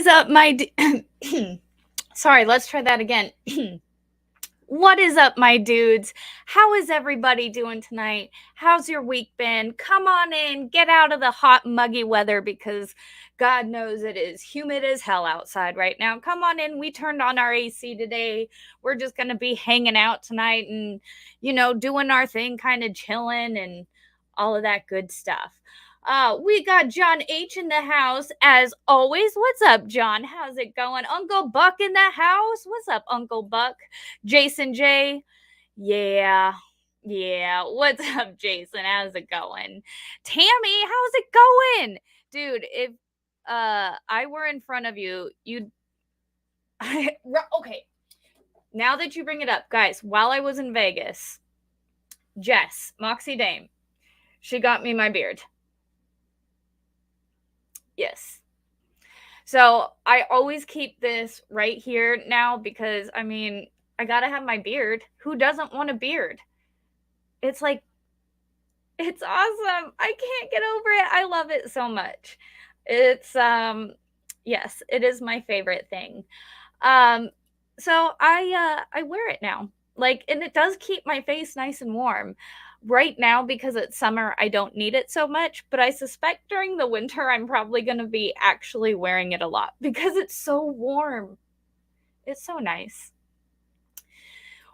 is up, Sorry, let's try that again. What is up, my dudes? How is everybody doing tonight? How's your week been? Come on in, get out of the hot, muggy weather because God knows it is humid as hell outside right now. Come on in. We turned on our AC today. We're just going to be hanging out tonight and, doing our thing, kind of chilling and all of that good stuff. We got John H in the house as always. What's up, John? How's it going? Uncle Buck in the house. What's up, Uncle Buck? Jason J. Yeah. What's up, Jason? How's it going? Tammy, how's it going? Dude, if I were in front of you, you'd okay. Now that you bring it up, guys, while I was in Vegas, Jess, Moxie Dame, she got me my beard. Yes. So I always keep this right here now because, I gotta have my beard. Who doesn't want a beard? It's like, it's awesome. I can't get over it. I love it so much. It's, yes, it is my favorite thing. So I wear it now. And it does keep my face nice and warm. Right now, because it's summer, I don't need it so much, but I suspect during the winter, I'm probably going to be actually wearing it a lot because it's so warm. It's so nice.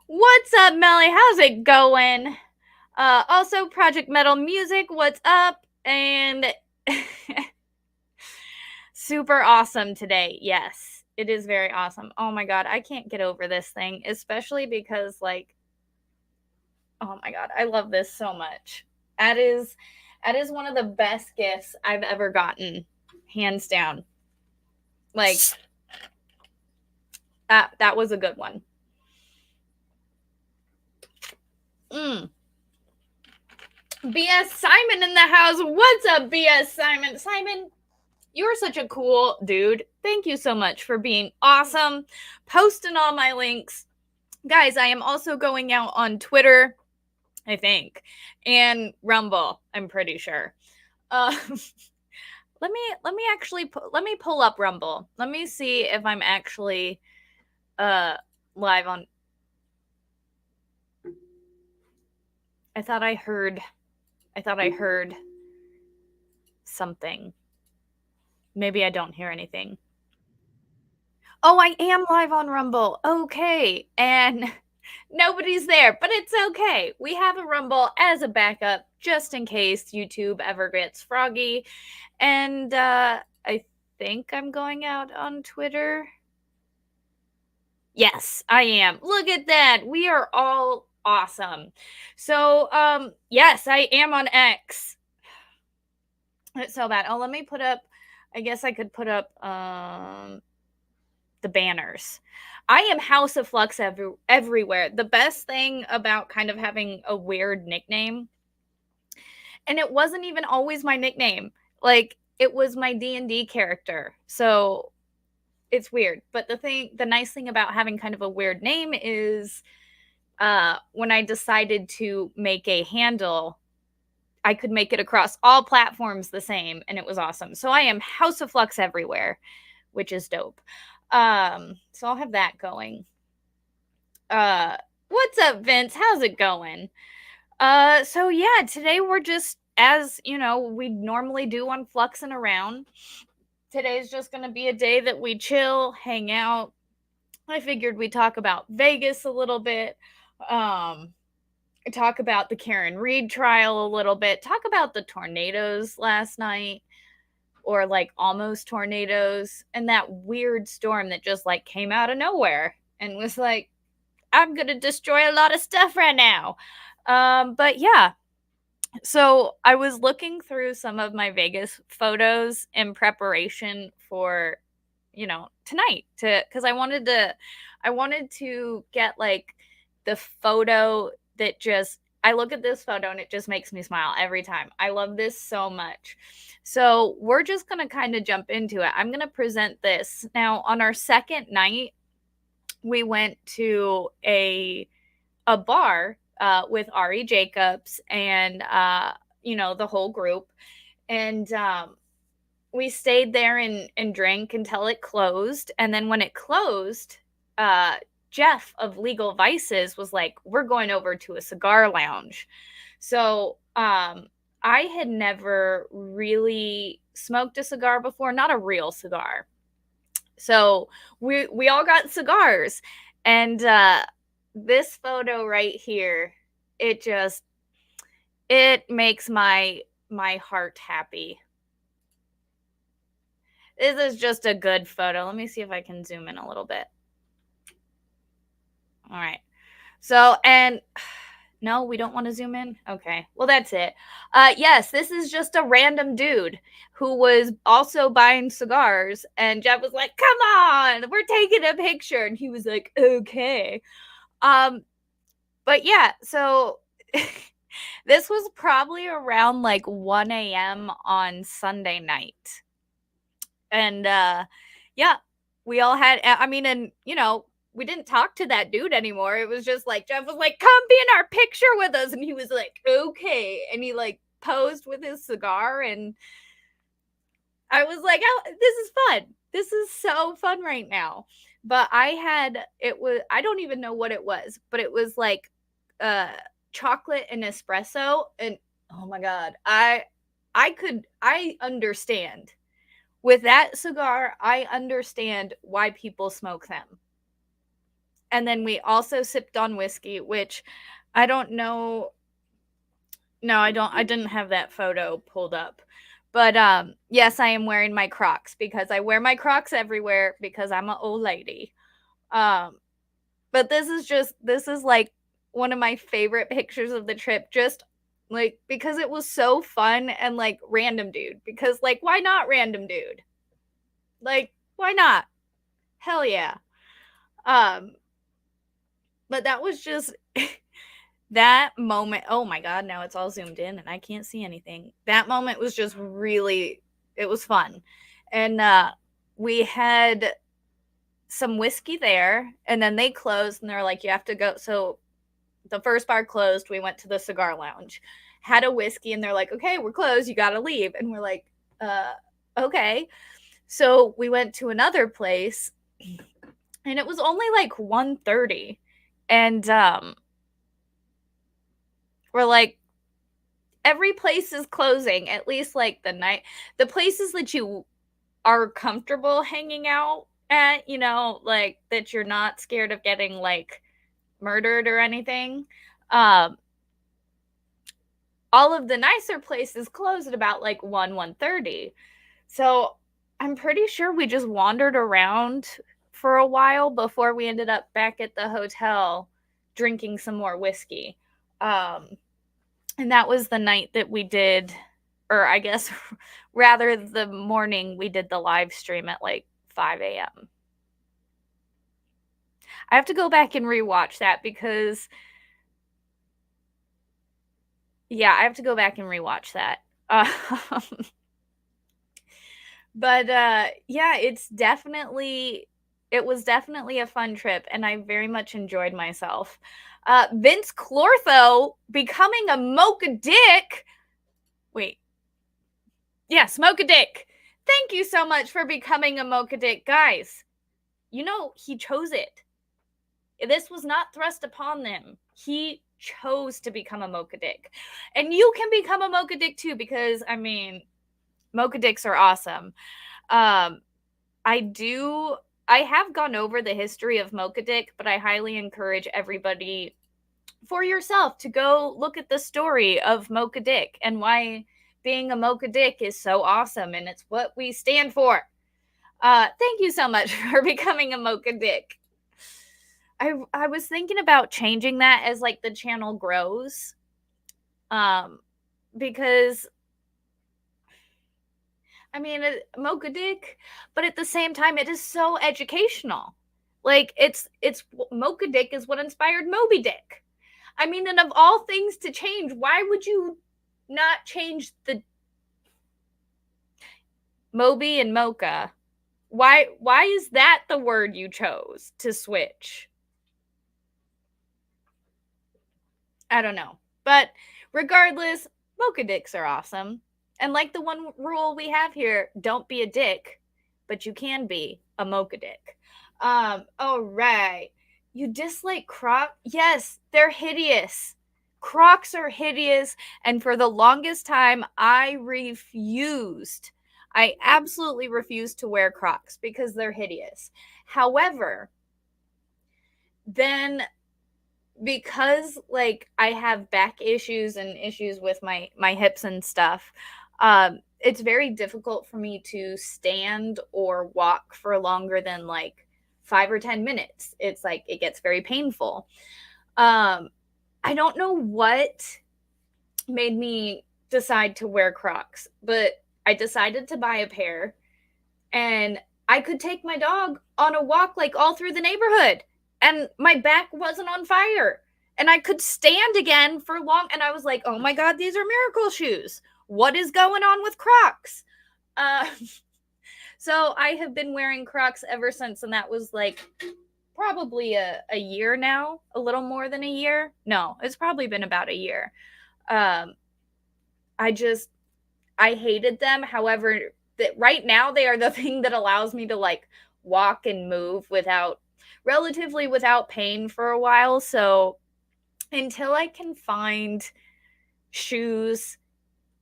What's up, Melly? How's it going? Also, Project Metal Music, what's up? And super awesome today. Yes, it is very awesome. Oh my God, I can't get over this thing, especially because, oh my God, I love this so much. That is one of the best gifts I've ever gotten, hands down. That was a good one. BS Simon in the house. What's up, BS Simon? Simon, you're such a cool dude. Thank you so much for being awesome, posting all my links. Guys, I am also going out on Twitter, I think, and Rumble, I'm pretty sure. Let me pull up Rumble. Let me see if I'm actually live on. I thought I heard something. Maybe I don't hear anything. Oh, I am live on Rumble. Okay. And nobody's there, but it's okay. We have a Rumble as a backup just in case YouTube ever gets froggy. And I think I'm going out on Twitter. Yes, I am. Look at that. We are all awesome. So, yes, I am on X. It's so bad. Oh, let me put up, I guess I could put up the banners. I am House of Flux everywhere. The best thing about kind of having a weird nickname, and it wasn't even always my nickname. It was my D&D character. So it's weird. But the nice thing about having kind of a weird name is when I decided to make a handle, I could make it across all platforms the same, and it was awesome. So I am House of Flux everywhere, which is dope. So I'll have that going. What's up, Vince? How's it going? So yeah, today we're just, as we normally do on Fluxxing Around. Today's just gonna be a day that we chill, hang out. I figured we'd talk about Vegas a little bit. Talk about the Karen Reed trial a little bit. Talk about the tornadoes last night. Or almost tornadoes, and that weird storm that just came out of nowhere and was like, I'm gonna destroy a lot of stuff right now. But yeah, so I was looking through some of my Vegas photos in preparation for tonight, because I wanted to get the photo that just, I look at this photo and it just makes me smile every time. I love this so much. So we're just going to kind of jump into it. I'm going to present this. Now, on our second night, we went to a bar with Ari Jacobs and, the whole group. And we stayed there and drank until it closed. And then when it closed, uh, Jeff of Legal Vices was like, we're going over to a cigar lounge. So I had never really smoked a cigar before, not a real cigar. So we all got cigars. And this photo right here, it just it makes my heart happy. This is just a good photo. Let me see if I can zoom in a little bit. All right. So, and no, we don't want to zoom in. Okay. Well, that's it. Yes, this is just a random dude who was also buying cigars. And Jeff was like, come on, we're taking a picture. And he was like, okay. But yeah, so this was probably around like 1 a.m. on Sunday night. And yeah, we all had, I mean, and you know, we didn't talk to that dude anymore. It was just like Jeff was like, come be in our picture with us. And he was like, okay. And he like posed with his cigar. And I was like, oh, this is fun. This is so fun right now. But I don't even know what it was, but it was like chocolate and espresso. And oh my God, I understand. With that cigar, I understand why people smoke them. And then we also sipped on whiskey, which I don't know. No, I didn't have that photo pulled up. But yes, I am wearing my Crocs because I wear my Crocs everywhere because I'm an old lady. Um but this is like one of my favorite pictures of the trip, just like because it was so fun and like random dude, because like why not random dude? Like why not? Hell yeah. Um but that was just that moment. Oh my God, now it's all zoomed in and I can't see anything. That moment was just really, it was fun. And we had some whiskey there, and then they closed and they're like, you have to go. So the first bar closed, we went to the cigar lounge, had a whiskey, and they're like, okay, we're closed, you gotta leave. And we're like, okay. So we went to another place, and it was only like 1:30, and we're like, every place is closing, at least like the places that you are comfortable hanging out at, you know, like that you're not scared of getting like murdered or anything. Um, all of the nicer places close at about like 1:30. So I'm pretty sure we just wandered around for a while before we ended up back at the hotel drinking some more whiskey. Um, and that was the night that we did, or I guess rather the morning we did the live stream at like 5 a.m. I have to go back and rewatch that because, yeah, I have to go back and rewatch that. But yeah, it was definitely a fun trip, and I very much enjoyed myself. Vince Clortho becoming a mocha dick. Wait, yeah, smoke a dick. Thank you so much for becoming a mocha dick, guys. You know he chose it. This was not thrust upon them. He chose to become a mocha dick, and you can become a mocha dick too, because I mean, mocha dicks are awesome. Um, I have gone over the history of Mocha Dick, but I highly encourage everybody for yourself to go look at the story of Mocha Dick and why being a Mocha Dick is so awesome, and it's what we stand for. Thank you so much for becoming a Mocha Dick. I was thinking about changing that as like the channel grows. Because I mean, Mocha Dick, but at the same time, it is so educational. Like it's Mocha Dick is what inspired Moby Dick. I mean, and of all things to change, why would you not change the Moby and Mocha? Why is that the word you chose to switch? I don't know. But regardless, Mocha Dicks are awesome. And like the one rule we have here, don't be a dick, but you can be a mocha dick. All right. You dislike Crocs? Yes, they're hideous. Crocs are hideous. And for the longest time, I refused. I absolutely refused to wear Crocs because they're hideous. However, then because like I have back issues and issues with my hips and stuff, it's very difficult for me to stand or walk for longer than like 5 or 10 minutes. It's like it gets very painful. I don't know what made me decide to wear Crocs, but I decided to buy a pair, and I could take my dog on a walk like all through the neighborhood, and my back wasn't on fire, and I could stand again for long. And I was like, oh my God, these are miracle shoes. What is going on with Crocs? Uh, so I have been wearing Crocs ever since, and that was like probably a year now, a little more than a year. No, it's probably been about a year. Um, I just I hated them. However, that right now they are the thing that allows me to like walk and move without relatively without pain for a while. So until I can find shoes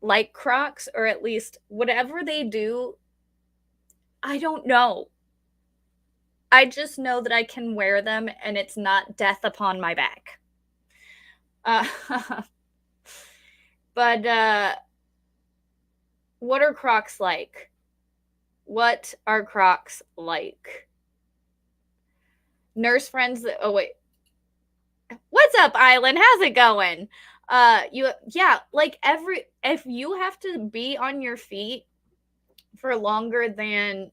like Crocs, or at least whatever they do, I don't know. I just know that I can wear them and it's not death upon my back. Uh, but what are Crocs like? What are Crocs like? Nurse friends that, oh wait. What's up, Island? How's it going? Yeah, like if you have to be on your feet for longer than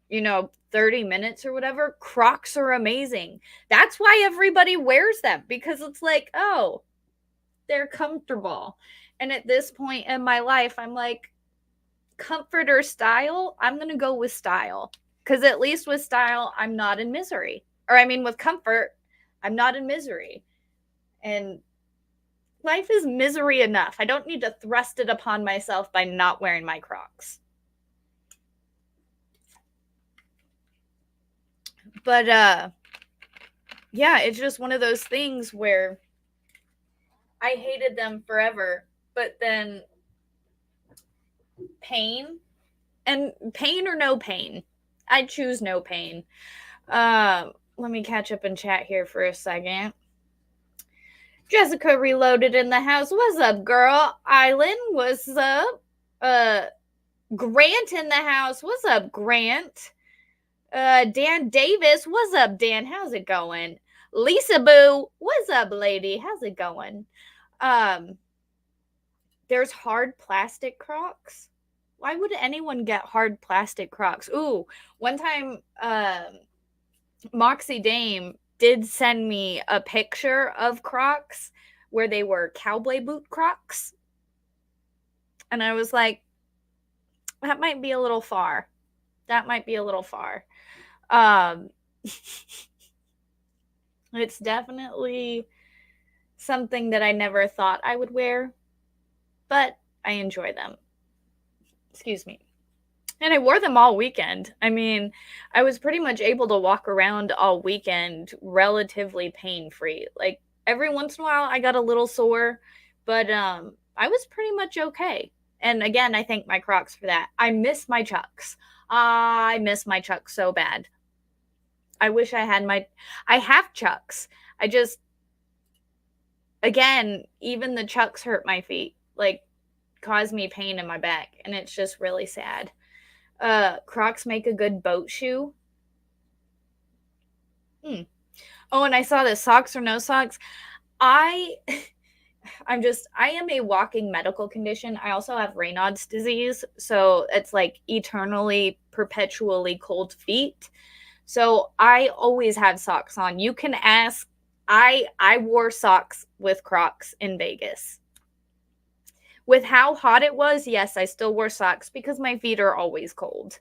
30 minutes or whatever, Crocs are amazing. That's why everybody wears them, because it's like, oh, they're comfortable. And at this point in my life, I'm like, comfort or style? I'm going to go with style. Because at least with style, I'm not in misery. Or I mean, with comfort, I'm not in misery. And life is misery enough. I don't need to thrust it upon myself by not wearing my Crocs. But yeah, it's just one of those things where I hated them forever, but then pain or no pain. I choose no pain. Let me catch up and chat here for a second. Jessica Reloaded in the house. What's up, girl? Island, what's up? Grant in the house. What's up, Grant? Dan Davis. What's up, Dan? How's it going? Lisa Boo. What's up, lady? How's it going? There's hard plastic Crocs. Why would anyone get hard plastic Crocs? Ooh, one time, Moxie Dame did send me a picture of Crocs where they were cowboy boot Crocs. And I was like, that might be a little far. That might be a little far. It's definitely something that I never thought I would wear, but I enjoy them. Excuse me. And I wore them all weekend. I mean, I was pretty much able to walk around all weekend relatively pain-free. Like every once in a while I got a little sore, but I was pretty much okay. And again, I thank my Crocs for that. I miss my Chucks. I miss my Chucks so bad. I wish I had I have Chucks. I just, again, even the Chucks hurt my feet, like cause me pain in my back, and it's just really sad. Crocs make a good boat shoe. Oh, and I saw this, socks or no socks. I am a walking medical condition. I also have Raynaud's disease, so it's like eternally, perpetually cold feet. So I always have socks on. You can ask. I wore socks with Crocs in Vegas. With how hot it was, yes, I still wore socks because my feet are always cold,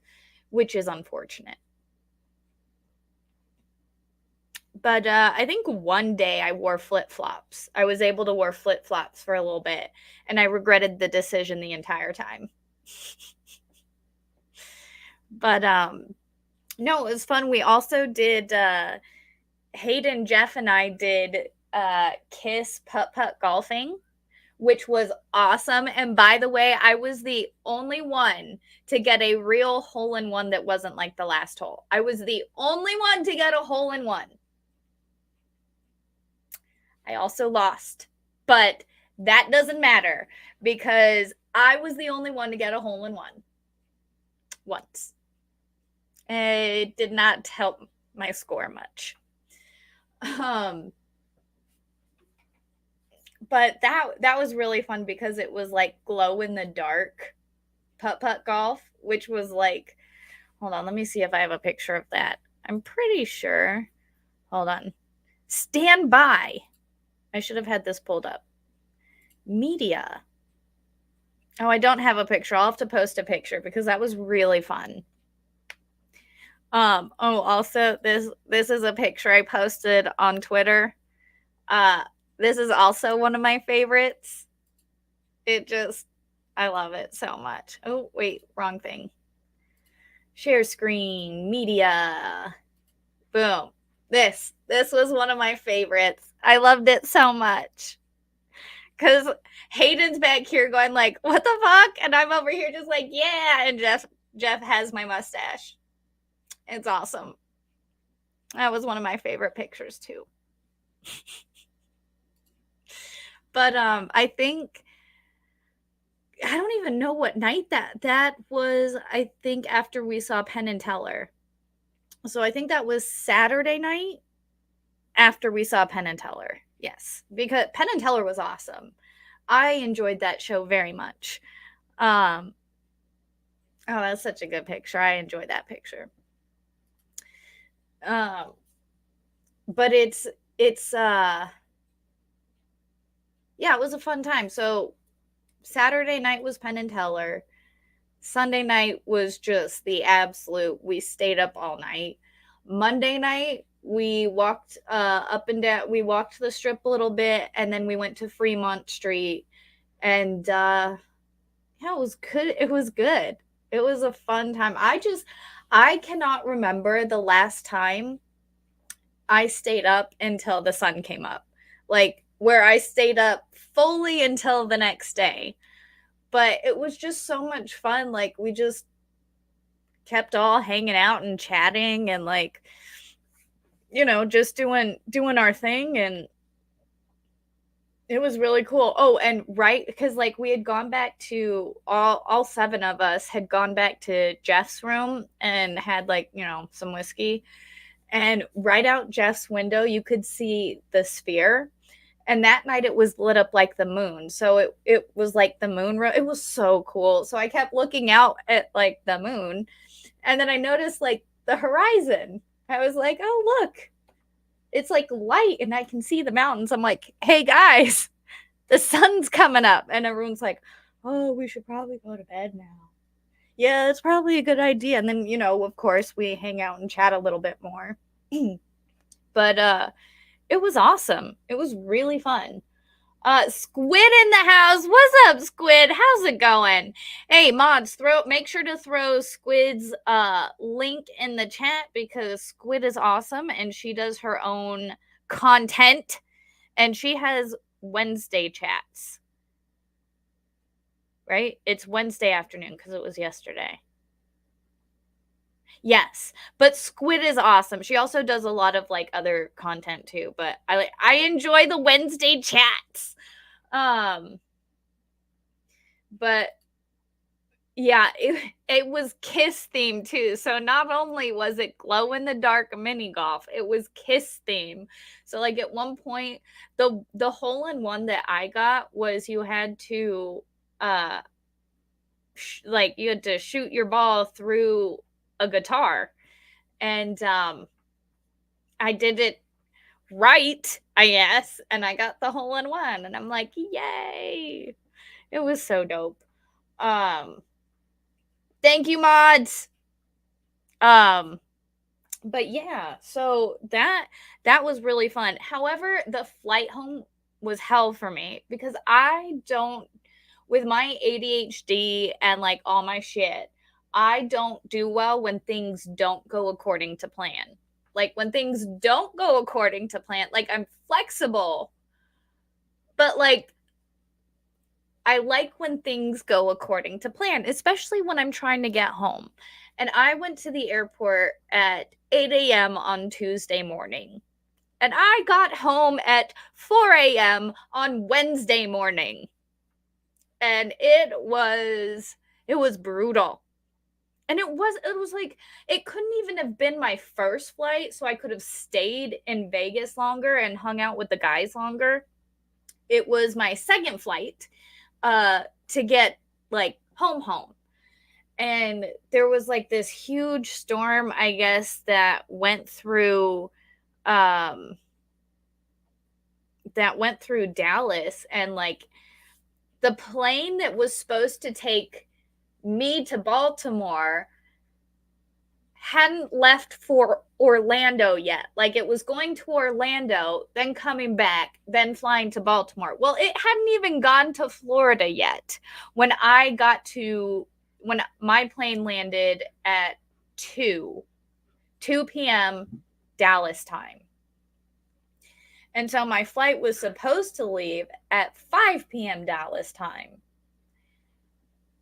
which is unfortunate. But I think one day I wore flip-flops. I was able to wear flip-flops for a little bit, and I regretted the decision the entire time. But no, it was fun. We also did Hayden, Jeff, and I did Kiss putt-putt golfing, which was awesome. And by the way, I was the only one to get a real hole-in-one that wasn't like the last hole. I was the only one to get a hole-in-one. I also lost, but that doesn't matter because I was the only one to get a hole-in-one once. It did not help my score much. But that was really fun because it was like glow in the dark putt-putt golf, which was like, hold on, let me see if I have a picture of that. I'm pretty sure. Hold on. Stand by. I should have had this pulled up. Media. Oh, I don't have a picture. I'll have to post a picture because that was really fun. Also this is a picture I posted on Twitter. This is also one of my favorites. I love it so much. Oh, wait, wrong thing. Share screen, media. Boom. This was one of my favorites. I loved it so much. Cause Hayden's back here going like, what the fuck? And I'm over here just like, yeah. And Jeff has my mustache. It's awesome. That was one of my favorite pictures too. But I think I don't even know what night that was. I think after we saw Penn and Teller. So I think that was Saturday night after we saw Penn and Teller. Yes, because Penn and Teller was awesome. I enjoyed that show very much. Oh, that's such a good picture. I enjoyed that picture. But it's yeah, it was a fun time. So Saturday night was Penn and Teller. Sunday night was just the absolute, we stayed up all night. Monday night, we walked up and down, we walked the strip a little bit, and then we went to Fremont Street. And yeah, it was good. It was good. It was a fun time. I cannot remember the last time I stayed up until the sun came up. Like, where I stayed up fully until the next day. But it was just so much fun. Like, we just kept all hanging out and chatting and like, you know, just doing our thing. And it was really cool. Oh, and right, because like we had gone back to all seven of us had gone back to Jeff's room and had like, you know, some whiskey. And right out Jeff's window, you could see the sphere. And that night it was lit up like the moon. So it was like the moon. It was so cool. So I kept looking out at like the moon. And then I noticed like the horizon. I was like, oh, look, it's like light and I can see the mountains. I'm like, hey guys, the sun's coming up. And everyone's like, oh, we should probably go to bed now. Yeah, it's probably a good idea. And then, you know, of course, we hang out and chat a little bit more. But it was awesome. It was really fun. Squid in the house. What's up, Squid? How's it going? Hey, mods, make sure to throw Squid's link in the chat because Squid is awesome and she does her own content and she has Wednesday chats. Right? It's Wednesday afternoon because it was yesterday. Yes, but Squid is awesome. She also does a lot of like other content too, but I enjoy the Wednesday chats. But yeah, it was Kiss theme too. So not only was it glow in the dark mini golf, it was Kiss theme. So like at one point, the hole in one that I got was you had to like you had to shoot your ball through a guitar. And I did it right, I guess, and I got the hole in one and I'm like, yay. It was so dope. Thank you, mods. But yeah, so that was really fun. However, the flight home was hell for me because I don't, with my ADHD and like all my shit, I don't do well when things don't go according to plan. Like when things don't go according to plan, like I'm flexible, but like I like when things go according to plan, especially when I'm trying to get home. And I went to the airport at 8 a.m. on Tuesday morning. And I got home at 4 a.m. on Wednesday morning. And it was brutal. And it was like it couldn't even have been my first flight, so I could have stayed in Vegas longer and hung out with the guys longer. It was my second flight to get like home, and there was like this huge storm, I guess, um that went through Dallas, and like the plane that was supposed to take me to Baltimore hadn't left for Orlando yet. Like it was going to Orlando, then coming back, then flying to Baltimore. Well, it hadn't even gone to Florida yet when when my plane landed at 2 p.m. Dallas time. And so my flight was supposed to leave at 5 p.m. Dallas time.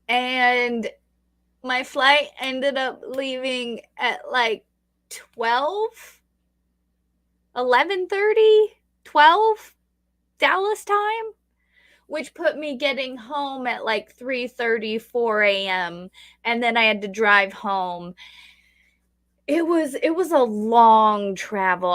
And my flight ended up leaving at like 12, 11:30, 12 Dallas time, which put me getting home at like 3:30, 4 a.m. And then I had to drive home. It was a long travel.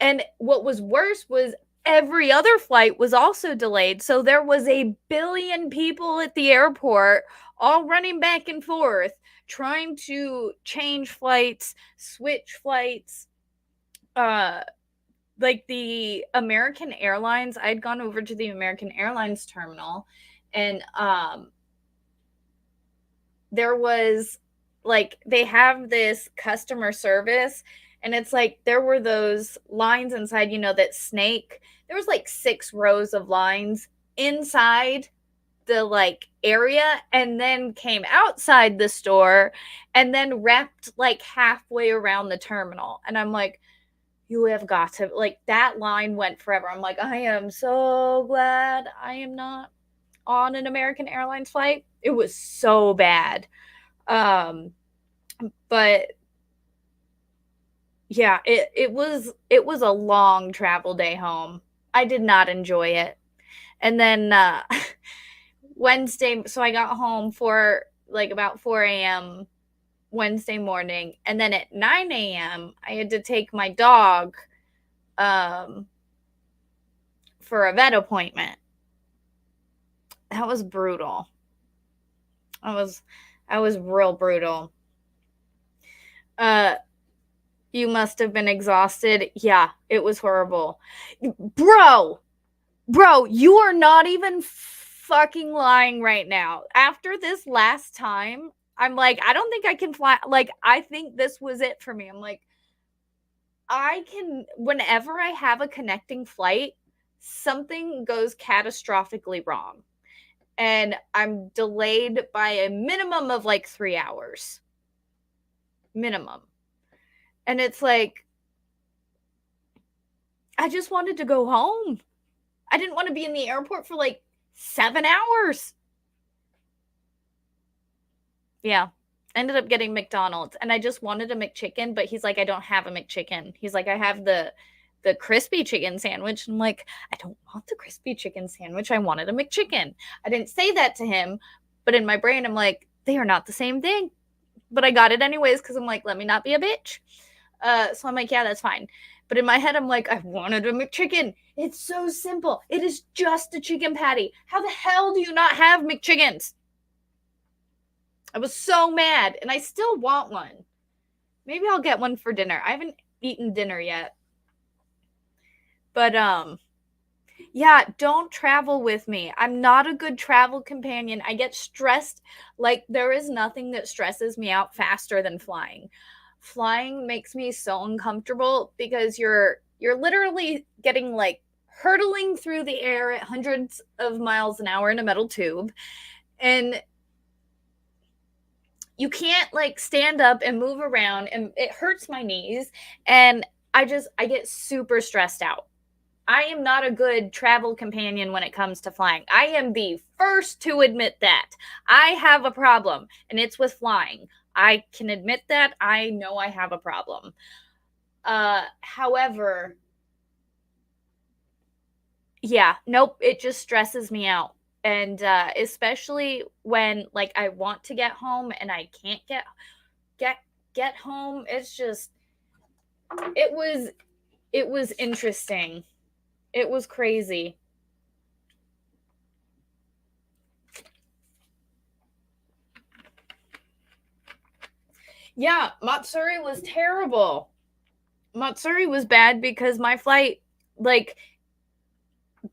And what was worse was every other flight was also delayed. So there was a billion people at the airport all running back and forth trying to change flights, switch flights. Like the American Airlines, I'd gone over to the American Airlines terminal, and there was like they have this customer service, and it's like there were those lines inside, that snake. There was like 6 rows of lines inside the like area, and then came outside the store, and then wrapped like halfway around the terminal. And I'm like, you have got to, like, that line went forever. I'm like, I am so glad I am not on an American Airlines flight. It was so bad. But yeah, it was a long travel day home. I did not enjoy it. And then Wednesday, so I got home for like about 4 a.m. Wednesday morning, and then at 9 a.m. I had to take my dog for a vet appointment. That was brutal. I was real brutal. You must have been exhausted. Yeah, it was horrible. Bro, you are not even fucking lying right now. After this last time, I'm like, I don't think I can fly. Like, I think this was it for me. I'm like, whenever I have a connecting flight, something goes catastrophically wrong. And I'm delayed by a minimum of like 3 hours. Minimum. And it's like, I just wanted to go home. I didn't want to be in the airport for like 7 hours. Yeah. Ended up getting McDonald's, and I just wanted a McChicken, but he's like, I don't have a McChicken. He's like, I have the crispy chicken sandwich. I'm like, I don't want the crispy chicken sandwich. I wanted a McChicken. I didn't say that to him, but in my brain, I'm like, they are not the same thing. But I got it anyways because I'm like, let me not be a bitch. So I'm like, yeah, that's fine. But in my head, I'm like, I wanted a McChicken. It's so simple. It is just a chicken patty. How the hell do you not have McChickens? I was so mad, and I still want one. Maybe I'll get one for dinner. I haven't eaten dinner yet. But Yeah, don't travel with me. I'm not a good travel companion. I get stressed. Like, there is nothing that stresses me out faster than flying. Flying makes me so uncomfortable because you're literally getting like hurtling through the air at hundreds of miles an hour in a metal tube, and you can't like stand up and move around, and it hurts my knees, and I get super stressed out. I am not a good travel companion when it comes to flying. I am the first to admit that. I have a problem, and it's with flying. I can admit that. I know I have a problem. However, yeah, nope, it just stresses me out. And especially when like I want to get home and I can't get get home. It's just it was it was interesting. It was crazy. Yeah, Matsuri was terrible. Matsuri was bad because my flight, like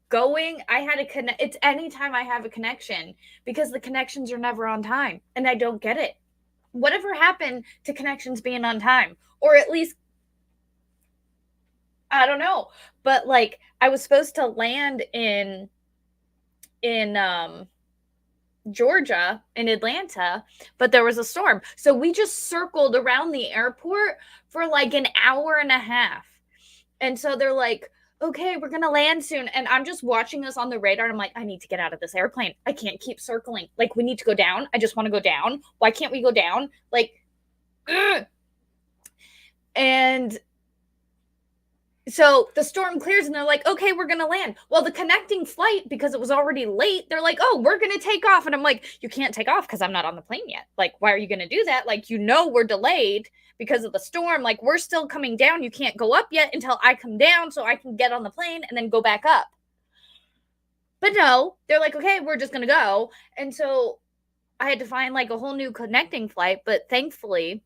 going, I had a connect. It's anytime I have a connection because the connections are never on time, and I don't get it. Whatever happened to connections being on time, or at least I don't know. But like I was supposed to land in Georgia in Atlanta, but there was a storm. So we just circled around the airport for like an hour and a half. And so they're like, okay, we're going to land soon. And I'm just watching us on the radar. And I'm like, I need to get out of this airplane. I can't keep circling. Like, we need to go down. I just want to go down. Why can't we go down? Like, ugh. And so the storm clears and they're like, okay, we're going to land. Well, the connecting flight, because it was already late, they're like, oh, we're going to take off. And I'm like, you can't take off because I'm not on the plane yet. Like, why are you going to do that? Like, we're delayed because of the storm. Like, we're still coming down. You can't go up yet until I come down so I can get on the plane and then go back up. But no, they're like, okay, we're just going to go. And so I had to find like a whole new connecting flight. But thankfully,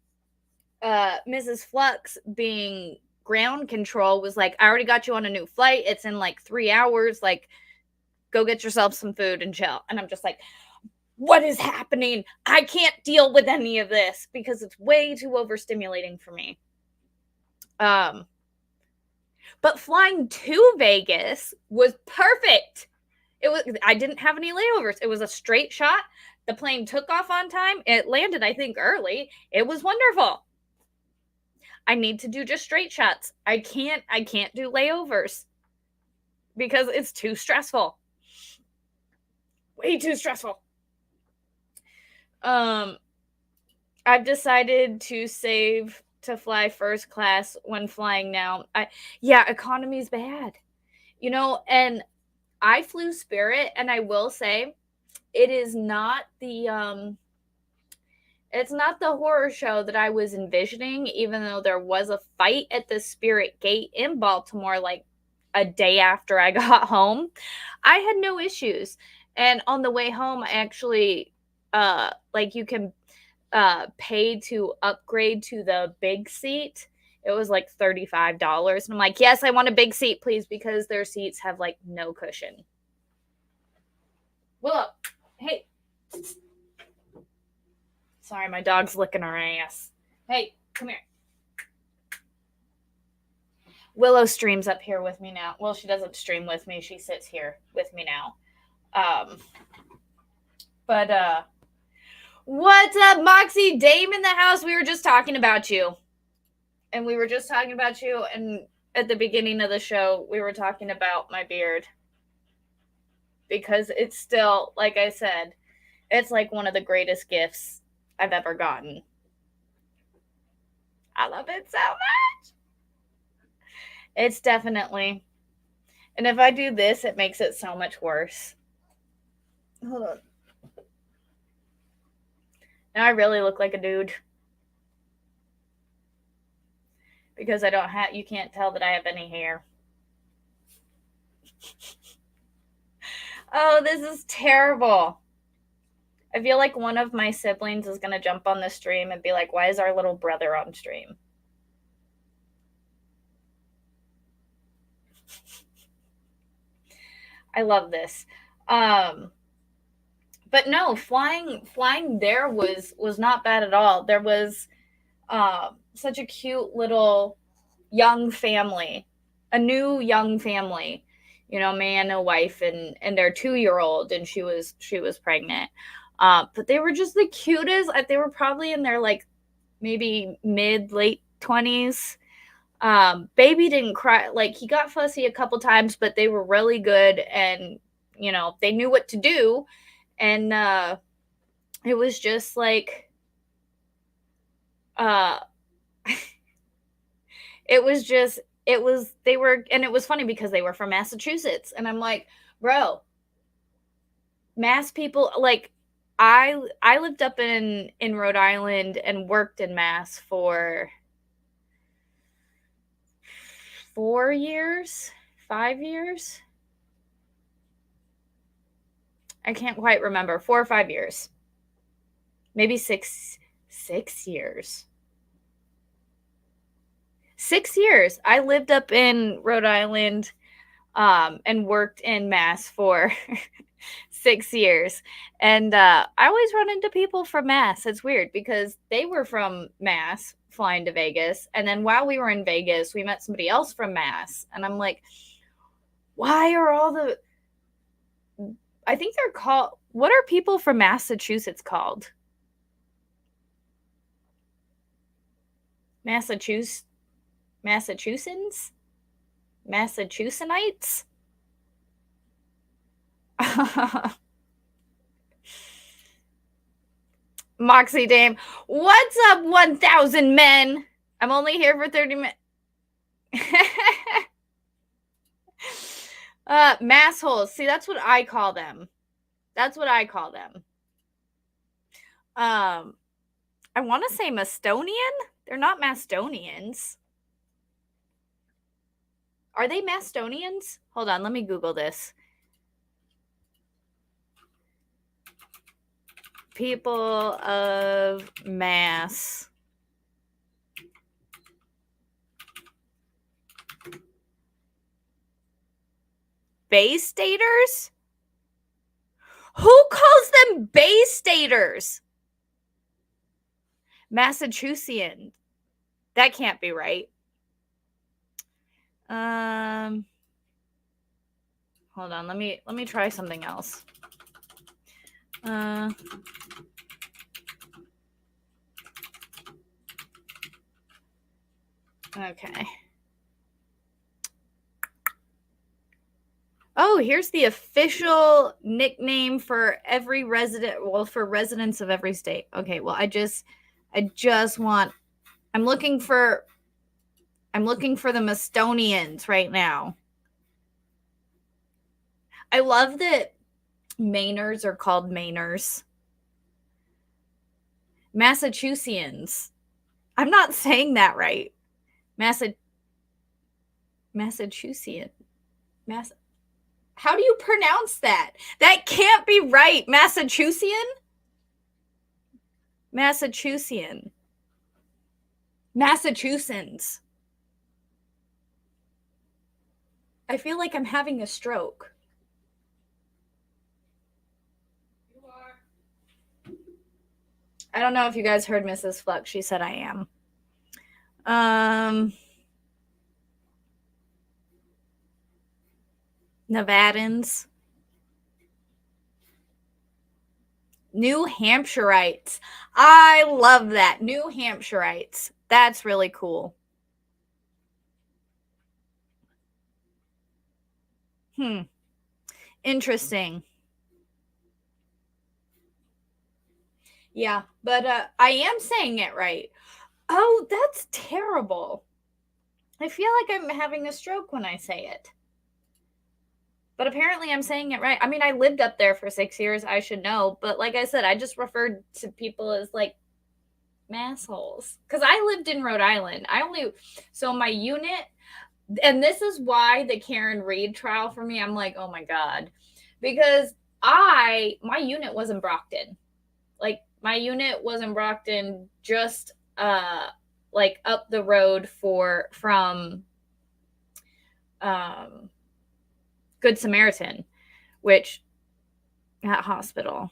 Mrs. Flux being ground control was like, I already got you on a new flight. It's in like 3 hours. Like, go get yourself some food and chill. And I'm just like, what is happening? I can't deal with any of this because it's way too overstimulating for me. But flying to Vegas was perfect. I didn't have any layovers. It was a straight shot. The plane took off on time. It landed, I think, early. It was wonderful. I need to do just straight shots. I can't do layovers because it's too stressful. Way too stressful. I've decided to save to fly first class when flying now. Economy's bad. And I flew Spirit, and I will say it is not the it's not the horror show that I was envisioning, even though there was a fight at the Spirit Gate in Baltimore like a day after I got home. I had no issues. And on the way home, I actually like you can pay to upgrade to the big seat. It was like $35. And I'm like, yes, I want a big seat, please, because their seats have like no cushion. Well, hey. Sorry, my dog's licking her ass. Hey, come here. Willow streams up here with me now. Well, she doesn't stream with me. She sits here with me now. But what's up, Moxie? Dame in the house. We were just talking about you. And we were just talking about you. And at the beginning of the show, we were talking about my beard. Because it's still, like I said, it's like one of the greatest gifts I've ever gotten. I love it so much. It's definitely. And if I do this, it makes it so much worse. Hold on. Now I really look like a dude. Because you can't tell that I have any hair. Oh, this is terrible. I feel like one of my siblings is going to jump on the stream and be like, why is our little brother on stream? I love this. Um, but no, flying there was not bad at all. There was such a cute little young family, a new young family, you know, man and wife and their 2-year old, and she was pregnant. But they were just the cutest. They were probably in their like maybe mid late 20s. Baby didn't cry. Like, he got fussy a couple times, but they were really good, and you know, they knew what to do. And it was just like uh it was just it was they were and it was funny because they were from Massachusetts, and I'm like, bro, Mass people, like, I lived up in Rhode Island and worked in Mass for 4 years, 5 years. I can't quite remember. 4 or 5 years, maybe 6 years. 6 years. I lived up in Rhode Island, and worked in Mass for 6 years. And I always run into people from Mass. It's weird because they were from Mass flying to Vegas. And then while we were in Vegas, we met somebody else from Mass. And I'm like, why are all the. I think they're called. What are people from Massachusetts called? Massachusetts? Massachusetts? Massachusettsites? Moxie Dame. What's up, 1,000 men? I'm only here for 30 minutes. Massholes. See, that's what I call them. That's what I call them. I want to say Mastonian. They're not Mastonians. Are they Mastonians? Hold on, let me Google this. People of Mass. Bay Staters? Who calls them Bay Staters? Massachusettsian. That can't be right. Hold on, let me try something else. Okay. Oh, here's the official nickname for every resident. Well, for residents of every state. Okay, well, I just want. I'm looking for the Mastonians right now. I love that Mainers are called Mainers. Massachusettsians. I'm not saying that right. Massachusettsian. How do you pronounce that? That can't be right. Massachusettsian? Massachusettsian. Massachusetts. I feel like I'm having a stroke. I don't know if you guys heard Mrs. Flux. She said I am. Nevadans. New Hampshireites. I love that. New Hampshireites. That's really cool. Interesting. Yeah, but I am saying it right. Oh, that's terrible. I feel like I'm having a stroke when I say it. But apparently I'm saying it right. I mean, I lived up there for 6 years. I should know. But like I said, I just referred to people as like massholes. Because I lived in Rhode Island. So my unit, and this is why the Karen Reed trial for me, I'm like, oh my God. Because my unit was in Brockton. Like, my unit was in Brockton, just like up the road from Good Samaritan. which at hospital.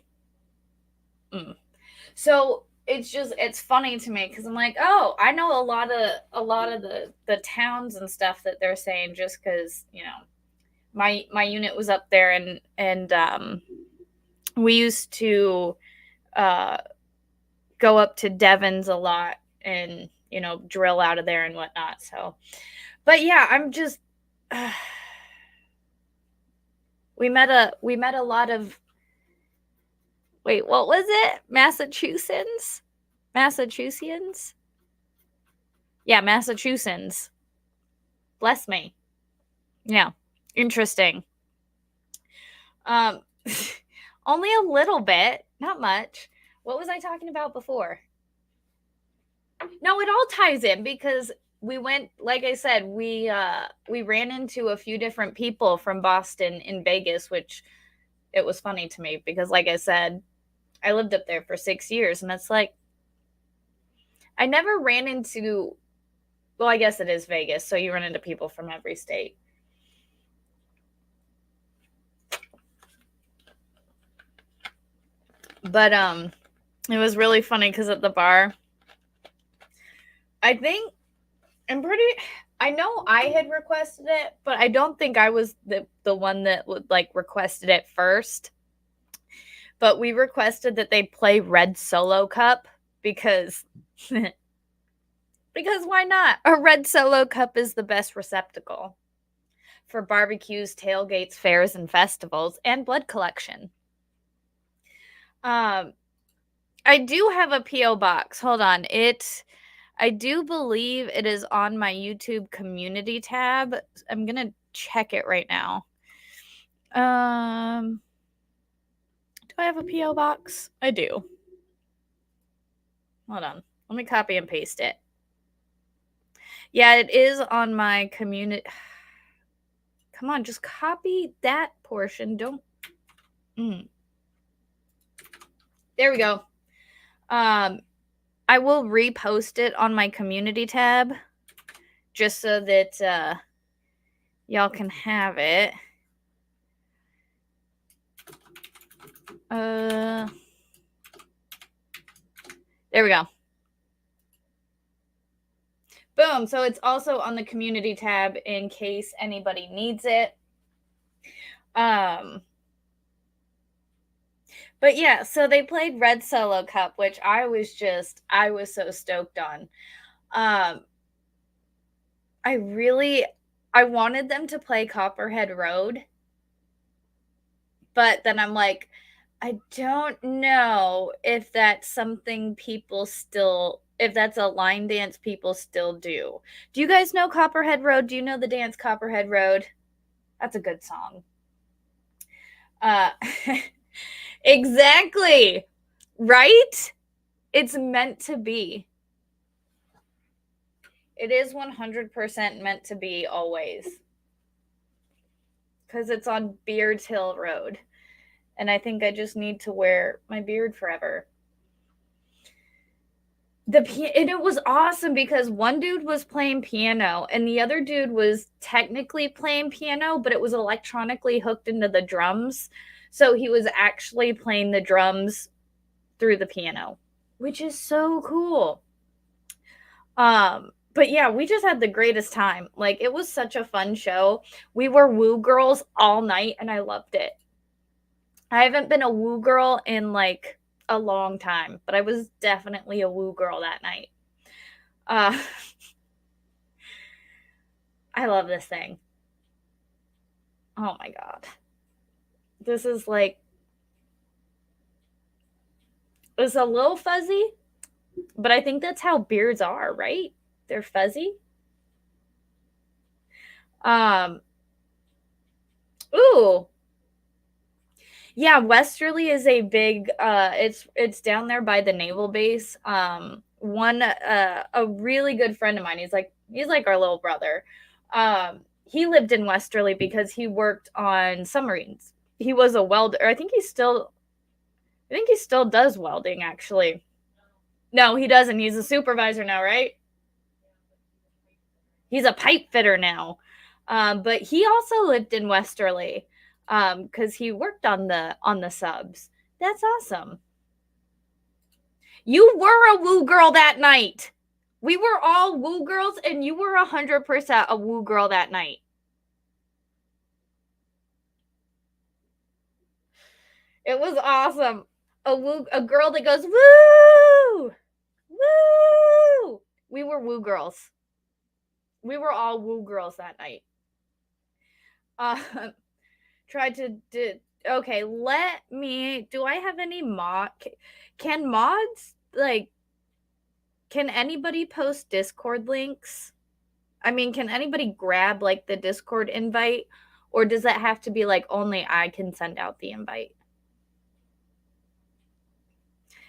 So it's funny to me because I'm like, oh, I know a lot of the towns and stuff that they're saying, just because my unit was up there, and we used to go up to Devon's a lot and drill out of there and whatnot. So, but yeah, I'm just we met a lot of, wait, what was it? Massachusetts? Yeah, Massachusetts. Bless me. Yeah. Interesting. Only a little bit, not much. What was I talking about before? No, it all ties in because we went, like I said, we ran into a few different people from Boston in Vegas, which it was funny to me because, like I said, I lived up there for 6 years, and it's like I never ran into, well, I guess it is Vegas, so you run into people from every state. But it was really funny because at the bar, I know I had requested it, but I don't think I was the one that would like requested it first. But we requested that they play Red Solo Cup because because why not? A Red Solo Cup is the best receptacle for barbecues, tailgates, fairs, and festivals, and blood collection. I do have a P.O. box. Hold on. I do believe it is on my YouTube community tab. I'm going to check it right now. Do I have a P.O. box? I do. Hold on. Let me copy and paste it. Yeah, it is on my community. Come on, just copy that portion. Don't. There we go. I will repost it on my community tab just so that y'all can have it. There we go. Boom. So it's also on the community tab in case anybody needs it. But yeah, so they played Red Solo Cup, which I was so stoked on. I wanted them to play Copperhead Road, but then I'm like, I don't know if that's something if that's a line dance people still do. Do you guys know Copperhead Road? Do you know the dance Copperhead Road? That's a good song. Exactly. Right? It's meant to be. It is 100% meant to be always. Because it's on Beards Hill Road. And I think I just need to wear my beard forever. And it was awesome because one dude was playing piano and the other dude was technically playing piano, but it was electronically hooked into the drums. So he was actually playing the drums through the piano, which is so cool. But yeah, we just had the greatest time. Like, it was such a fun show. We were woo girls all night and I loved it. I haven't been a woo girl in like a long time, but I was definitely a woo girl that night. I love this thing. Oh my God. This is like, it's a little fuzzy, but I think that's how beards are, right? They're fuzzy. Ooh. Yeah, Westerly is a big it's down there by the naval base. A really good friend of mine, he's like our little brother. He lived in Westerly because he worked on submarines. He was a welder. I think he still does welding, actually. No, he doesn't. He's a supervisor now, right? He's a pipe fitter now. But he also lived in Westerly. because he worked on the subs. That's awesome. You were a woo girl that night. We were all woo girls, and you were 100% a woo girl that night. It was awesome. A girl that goes woo, woo. We were woo girls. We were all woo girls that night. Tried to okay, let me, do I have any can mods, like, can anybody post Discord links? I mean, can anybody grab like the Discord invite, or does that have to be like only I can send out the invite?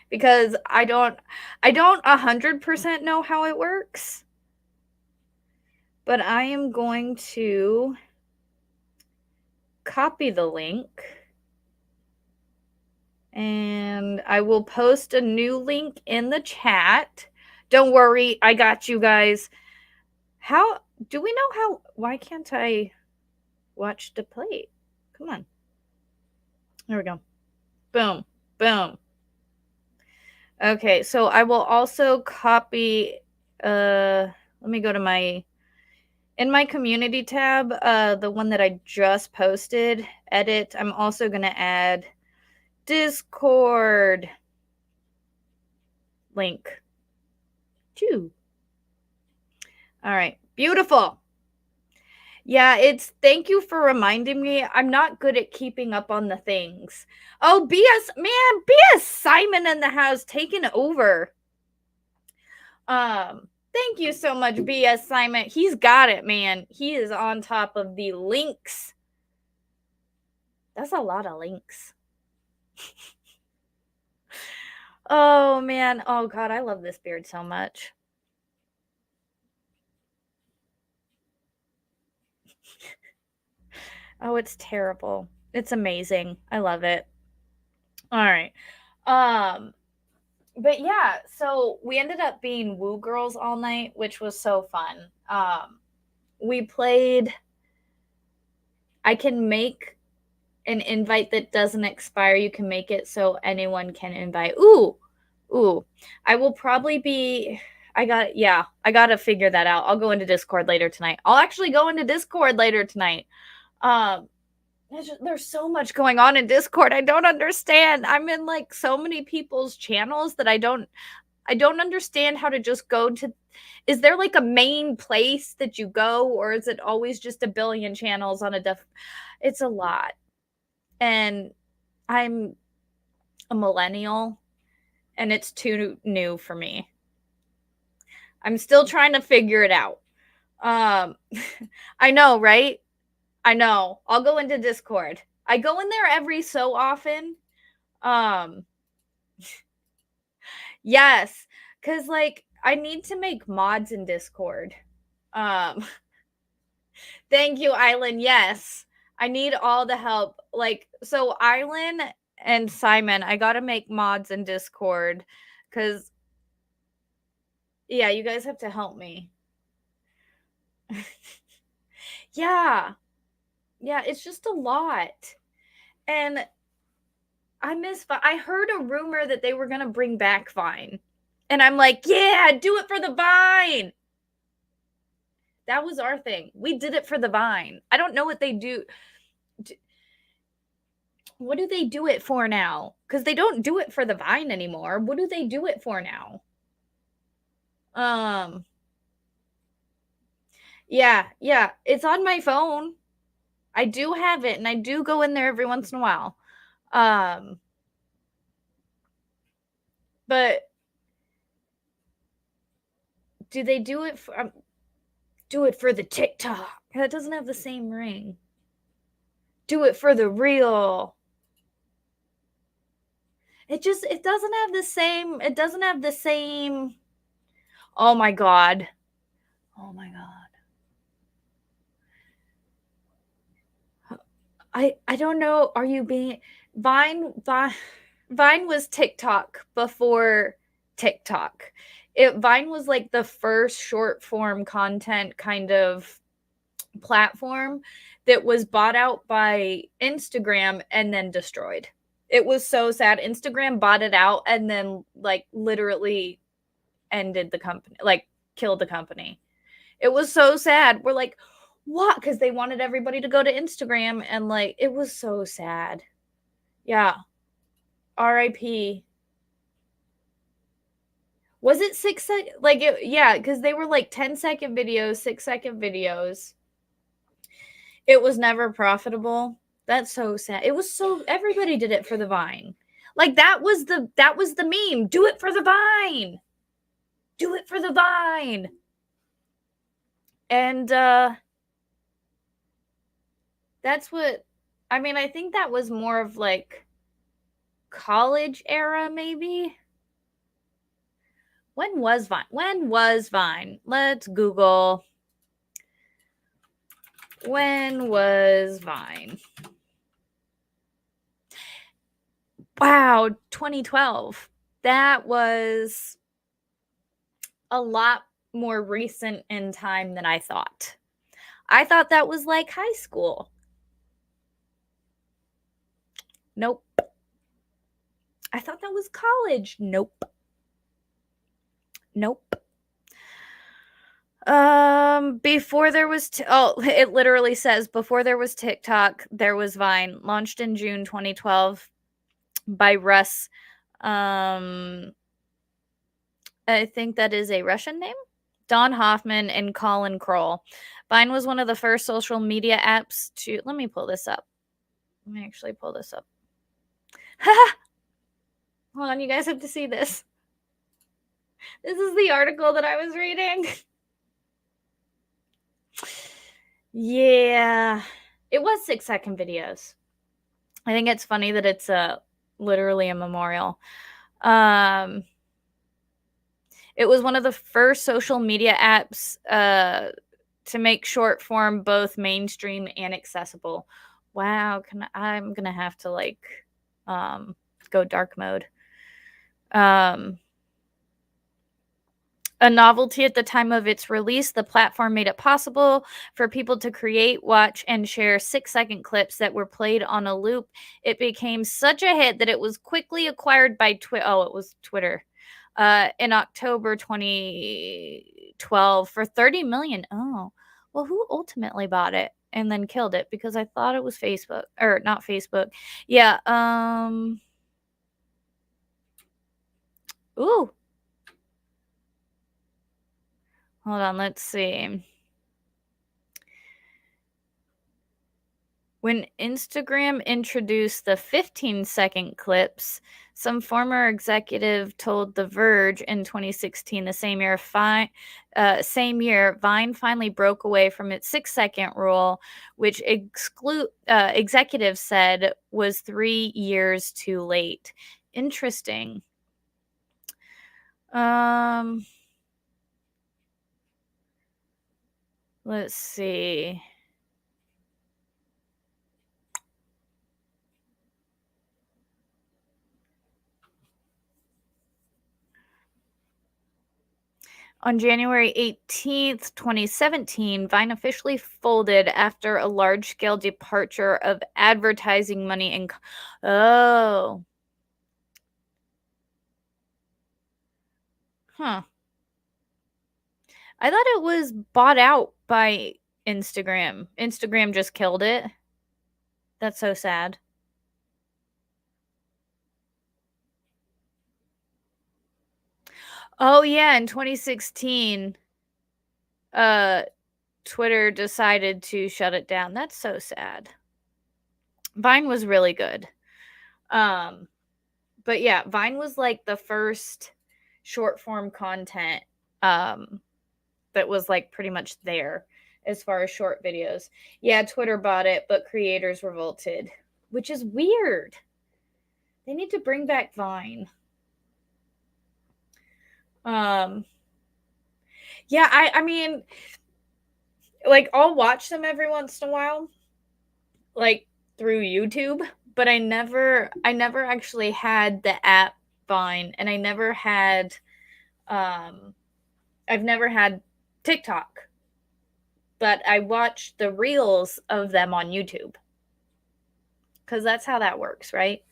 Because I don't 100% know how it works. But I am going to copy the link, and I will post a new link in the chat. Don't worry, I got you guys. How do we know how? Why can't I watch the plate? Come on. There we go. Boom, boom. Okay, so I will also copy, let me go to in my community tab, the one that I just posted, edit. I'm also going to add Discord link. Two. All right, beautiful. Yeah, thank you for reminding me. I'm not good at keeping up on the things. Oh, BS Simon in the house taking over. Thank you so much, BS Simon. He's got it, man. He is on top of the links. That's a lot of links. Oh, man. Oh, God, I love this beard so much. Oh, it's terrible. It's amazing. I love it. All right. But yeah, so we ended up being woo girls all night, which was so fun. We played, I can make an invite that doesn't expire. You can make it so anyone can invite. Ooh. I will probably be, I gotta figure that out. I'll go into Discord later tonight. I'll actually go into Discord later tonight. There's so much going on in Discord. I don't understand. I'm in like so many people's channels that I don't understand how to just go to. Is there like a main place that you go, or is it always just a billion channels on it's a lot. And I'm a millennial, and it's too new for me. I'm still trying to figure it out. I know, right? I know. I'll go into Discord. I go in there every so often. Yes, cuz like I need to make mods in Discord. Thank you, Island. Yes. I need all the help. Like, so Island and Simon, I got to make mods in Discord cuz yeah, you guys have to help me. Yeah. Yeah, it's just a lot. And I heard a rumor that they were going to bring back Vine. And I'm like, yeah, do it for the Vine. That was our thing. We did it for the Vine. I don't know what they do. What do they do it for now? Because they don't do it for the Vine anymore. What do they do it for now? Yeah. It's on my phone. I do have it, and I do go in there every once in a while. But do they do it for the TikTok? That doesn't have the same ring. Do it for the real. It doesn't have the same. Oh my god. I don't know. Are you being Vine was TikTok before TikTok. Vine was like the first short form content kind of platform that was bought out by Instagram and then destroyed. It was so sad. Instagram bought it out and then like literally ended the company, like killed the company. It was so sad. We're like, what? Because they wanted everybody to go to Instagram, and like it was so sad. Yeah. RIP. Was it 6 like it, yeah, because they were like 10-second videos, 6-second videos. It was never profitable. That's so sad. It was so, everybody did it for the Vine. Like that was the meme. Do it for the Vine. Do it for the Vine. And that's what, I mean, I think that was more of like college era maybe. When was Vine? When was Vine? Let's Google. When was Vine? Wow, 2012. That was a lot more recent in time than I thought. I thought that was like high school. Nope. I thought that was college. Nope. Nope. Before there was it literally says before there was TikTok, there was Vine, launched in June 2012 by Russ. I think that is a Russian name. Don Hoffman and Colin Kroll. Vine was one of the first social media apps to, let me pull this up. Let me actually pull this up. Hold on, you guys have to see this. This is the article that I was reading. Yeah, it was 6-second videos. I think it's funny that it's literally a memorial. It was one of the first social media apps to make short form both mainstream and accessible. Wow, I'm gonna have to like go dark mode. A novelty at the time of its release, the platform made it possible for people to create, watch, and share 6-second clips that were played on a loop. It became such a hit that it was quickly acquired by Twitter. Oh, it was Twitter. In October 2012 for $30 million. Oh, well, who ultimately bought it and then killed it? Because I thought it was Facebook, or not Facebook. Yeah. Ooh. Hold on, let's see. When Instagram introduced the 15-second clips, some former executive told The Verge in 2016, the same year, Vine finally broke away from its 6-second rule, which executives said was 3 years too late. Interesting. Let's see. On January 18th, 2017, Vine officially folded after a large-scale departure of advertising money and oh. Huh. I thought it was bought out by Instagram. Instagram just killed it. That's so sad. Oh yeah, in 2016, Twitter decided to shut it down. That's so sad. Vine was really good. But yeah, Vine was like the first short form content that was like pretty much there as far as short videos. Yeah, Twitter bought it, but creators revolted, which is weird. They need to bring back Vine. Yeah, I mean, like I'll watch them every once in a while, like through YouTube, but I never actually had the app Vine, and I never had I've never had TikTok. but I watch the reels of them on YouTube because that's how that works, right?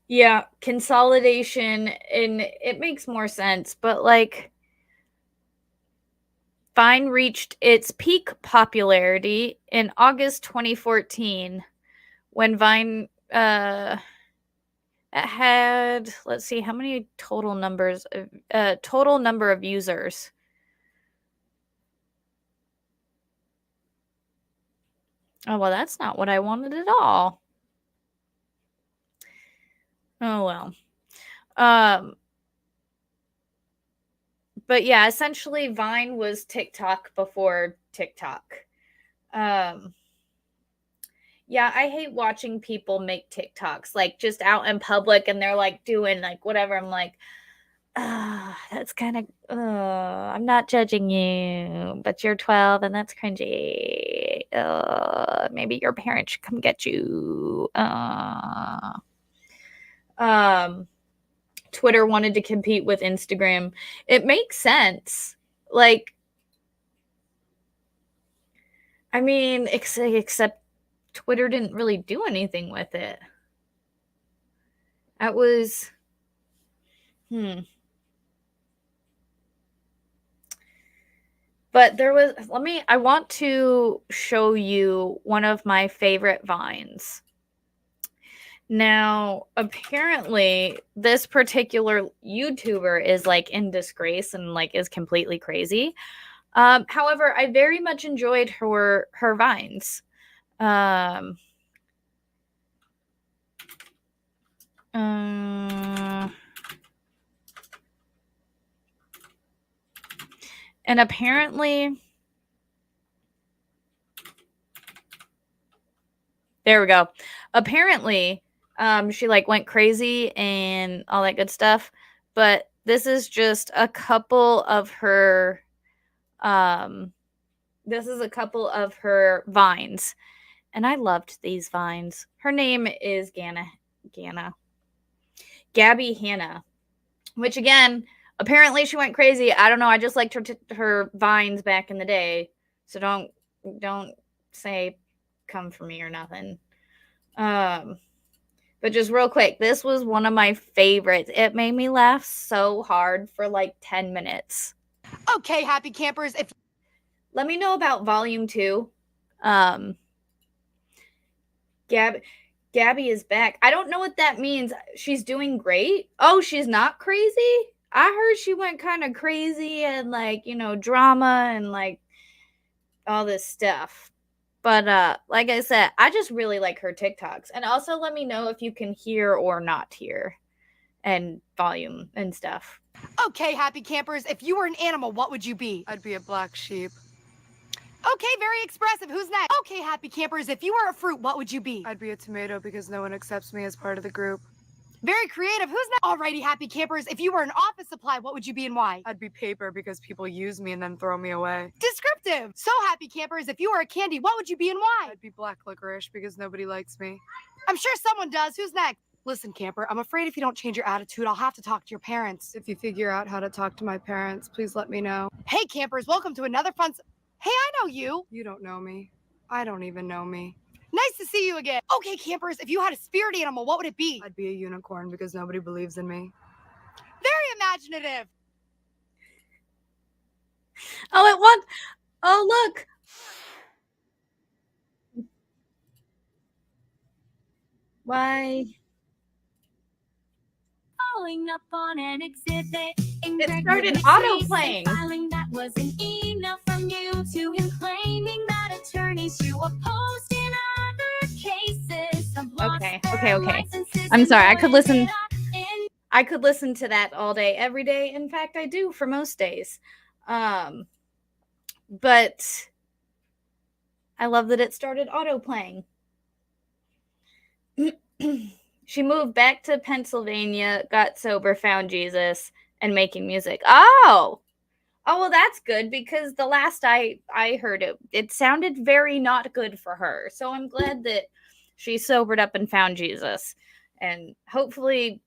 Yeah, consolidation, and it makes more sense, but like Vine reached its peak popularity in August 2014 when Vine had, let's see, how many total number of users. Oh, well, that's not what I wanted at all. Oh, well. But yeah, essentially Vine was TikTok before TikTok. Um, yeah, I hate watching people make TikToks like just out in public and they're like doing like whatever. I'm like, that's kind of, I'm not judging you, but you're 12 and that's cringy. Maybe your parents should come get you. Twitter wanted to compete with Instagram. It makes sense. Like, I mean, except Twitter didn't really do anything with it. That was, But there was, I want to show you one of my favorite Vines. Now, apparently, this particular YouTuber is like in disgrace and like is completely crazy. However, I very much enjoyed her Vines. Um, and apparently, there we go. Apparently, she like went crazy and all that good stuff. But this is just a couple of her this is a couple of her vines. And I loved these vines. Her name is Gabby Hanna, which again, apparently she went crazy. I don't know. I just liked her vines back in the day. So don't say come for me or nothing. But just real quick, this was one of my favorites. It made me laugh so hard for like 10 minutes. Okay, happy campers, if let me know about volume 2. Gabby is back. I don't know what that means. She's doing great. Oh, she's not crazy? I heard she went kind of crazy and like, drama and like all this stuff. But like I said, I just really like her TikToks. And also let me know if you can hear or not hear and volume and stuff. Okay, happy campers, if you were an animal, what would you be? I'd be a black sheep. Okay, very expressive. Who's next? Okay, happy campers, if you were a fruit, what would you be? I'd be a tomato because no one accepts me as part of the group. Very creative. Who's next? Alrighty, happy campers, if you were an office supply, what would you be and why? I'd be paper because people use me and then throw me away. Descriptive. So happy campers, if you were a candy, what would you be and why? I'd be black licorice because nobody likes me. I'm sure someone does. Who's next? Listen, camper, I'm afraid if you don't change your attitude, I'll have to talk to your parents. If you figure out how to talk to my parents, please let me know. Hey, campers, welcome to another fun... Hey, I know you. You don't know me. I don't even know me. Nice to see you again. Okay, campers, if you had a spirit animal, what would it be? I'd be a unicorn because nobody believes in me. Very imaginative. Oh, look. Why? Following up on an exhibit. It started auto-playing. That was an email from you to him claiming that attorneys you opposed in other cases. Okay. I'm sorry. I could listen to that all day, every day. In fact, I do for most days. But I love that it started auto-playing. She moved back to Pennsylvania, got sober, found Jesus, and making music. Oh, well, that's good because the last I heard it sounded very not good for her. So I'm glad that she sobered up and found Jesus, and hopefully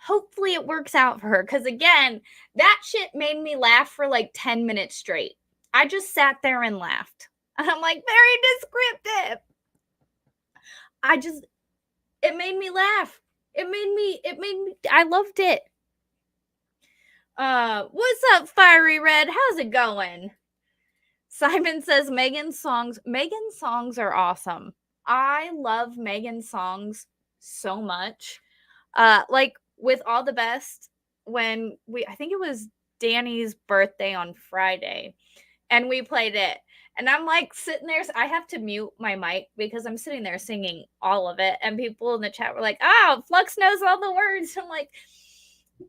hopefully it works out for her. Because again, that shit made me laugh for like 10 minutes straight. I just sat there and laughed. And I'm like, very descriptive. It made me laugh. I loved it. What's up, Fiery Red? How's it going? Simon says Megan's songs are awesome. I love Megan's songs so much. Like with All the Best, when I think it was Danny's birthday on Friday, and we played it. And I'm like sitting there, I have to mute my mic because I'm sitting there singing all of it. And people in the chat were like, oh, Flux knows all the words. I'm like,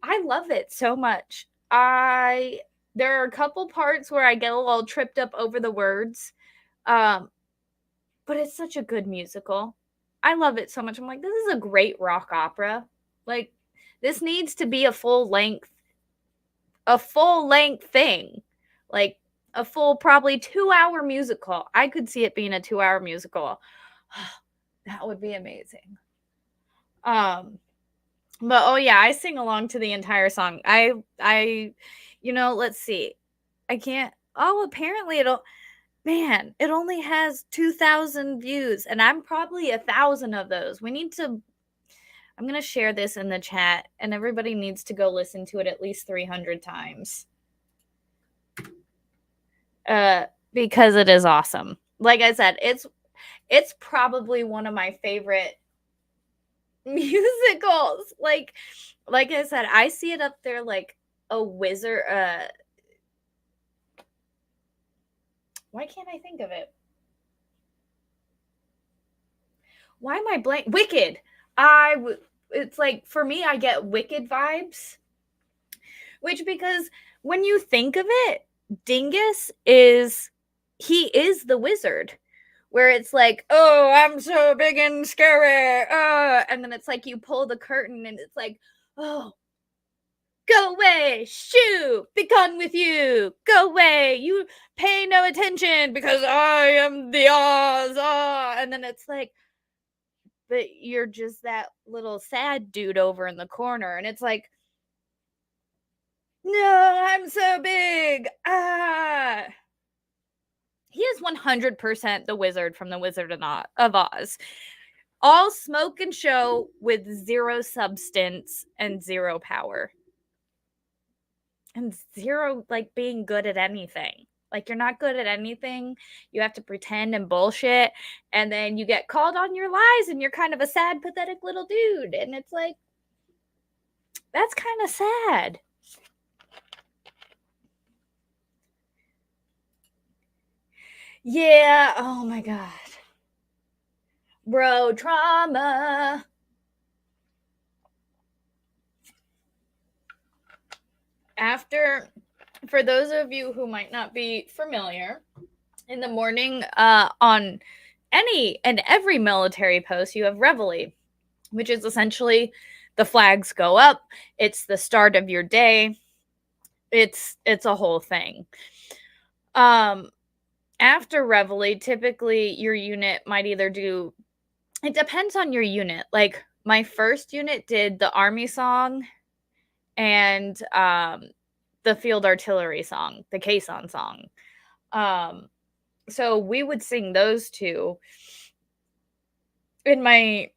I love it so much. There are a couple parts where I get a little tripped up over the words. But it's such a good musical. I love it so much. I'm like, this is a great rock opera. Like, this needs to be a full length thing. Like a full probably 2-hour musical. I could see it being a 2-hour musical. That would be amazing. But oh yeah, I sing along to the entire song. Let's see. Apparently it only has 2,000 views, and I'm probably 1,000 of those. I'm going to share this in the chat, and everybody needs to go listen to it at least 300 times. Because it is awesome. Like I said, it's probably one of my favorite musicals. Like I said, I see it up there like a wizard. Why can't I think of it? Why am I blank? Wicked. It's like, for me, I get Wicked vibes. Which, because when you think of it, Dingus he is the wizard. Where it's like, oh, I'm so big and scary. And then it's like you pull the curtain and it's like, oh, go away, shoo, be gone with you, go away, you pay no attention because I am the Oz. And then it's like, but you're just that little sad dude over in the corner. And it's like, no, I'm so big. He is 100% the wizard from The Wizard of Oz. All smoke and show with zero substance and zero power. And zero, like, being good at anything. Like, you're not good at anything. You have to pretend and bullshit. And then you get called on your lies and you're kind of a sad, pathetic little dude. And it's like, that's kind of sad. Yeah, oh my God. Bro, trauma. For those of you who might not be familiar, in the morning on any and every military post, you have Reveille, which is essentially the flags go up. It's the start of your day. It's a whole thing. After Reveille, typically your unit might either do, it depends on your unit. Like my first unit did the Army song and the Field Artillery song, the caisson song. So we would sing those two. In my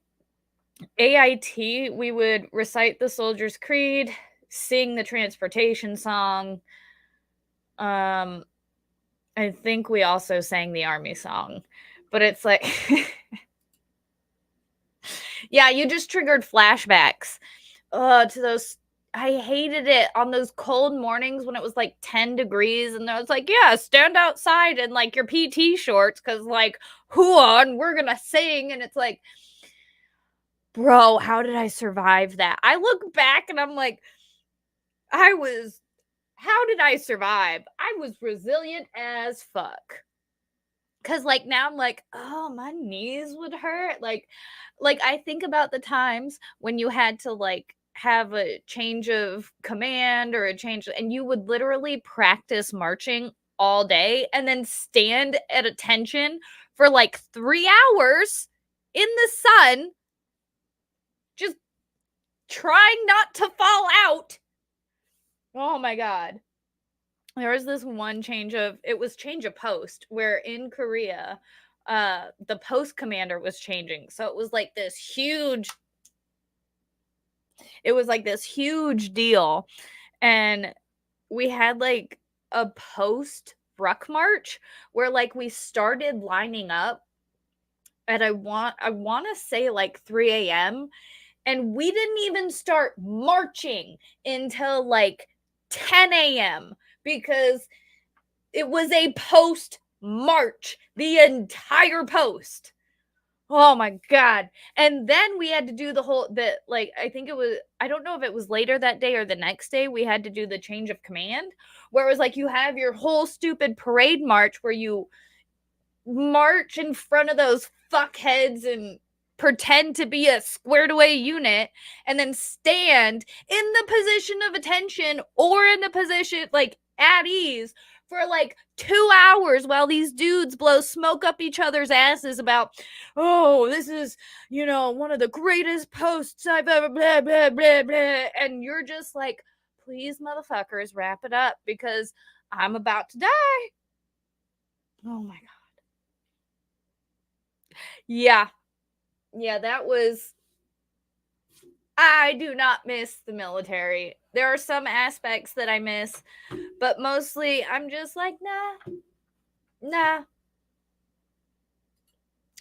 AIT, we would recite the Soldier's Creed, sing the transportation song. I think we also sang the Army song, but it's like, yeah, you just triggered flashbacks to those. I hated it on those cold mornings when it was like 10 degrees and I was like, yeah, stand outside in like your PT shorts because like, and we're going to sing. And it's like, bro, how did I survive that? I look back and I'm like, how did I survive? I was resilient as fuck. Cause like now I'm like, oh, my knees would hurt. Like I think about the times when you had to like have a change of command or a change, and you would literally practice marching all day and then stand at attention for like 3 hours in the sun, just trying not to fall out. Oh my God. There was this one change of post where in Korea, the post commander was changing. So it was like this huge deal. And we had like a post ruck march where like we started lining up at I want to say like 3 a.m. and we didn't even start marching until like 10 a.m. because it was a post march, the entire post. Oh my God. And then we had to do I don't know if it was later that day or the next day, we had to do the change of command, where it was like you have your whole stupid parade march where you march in front of those fuckheads and pretend to be a squared away unit and then stand in the position of attention or in the position like at ease for like 2 hours while these dudes blow smoke up each other's asses about, oh, this is, one of the greatest posts I've ever blah blah blah blah, and you're just like, please motherfuckers wrap it up because I'm about to die. Oh my God. Yeah, that was. I do not miss the military. There are some aspects that I miss, but mostly I'm just like, nah.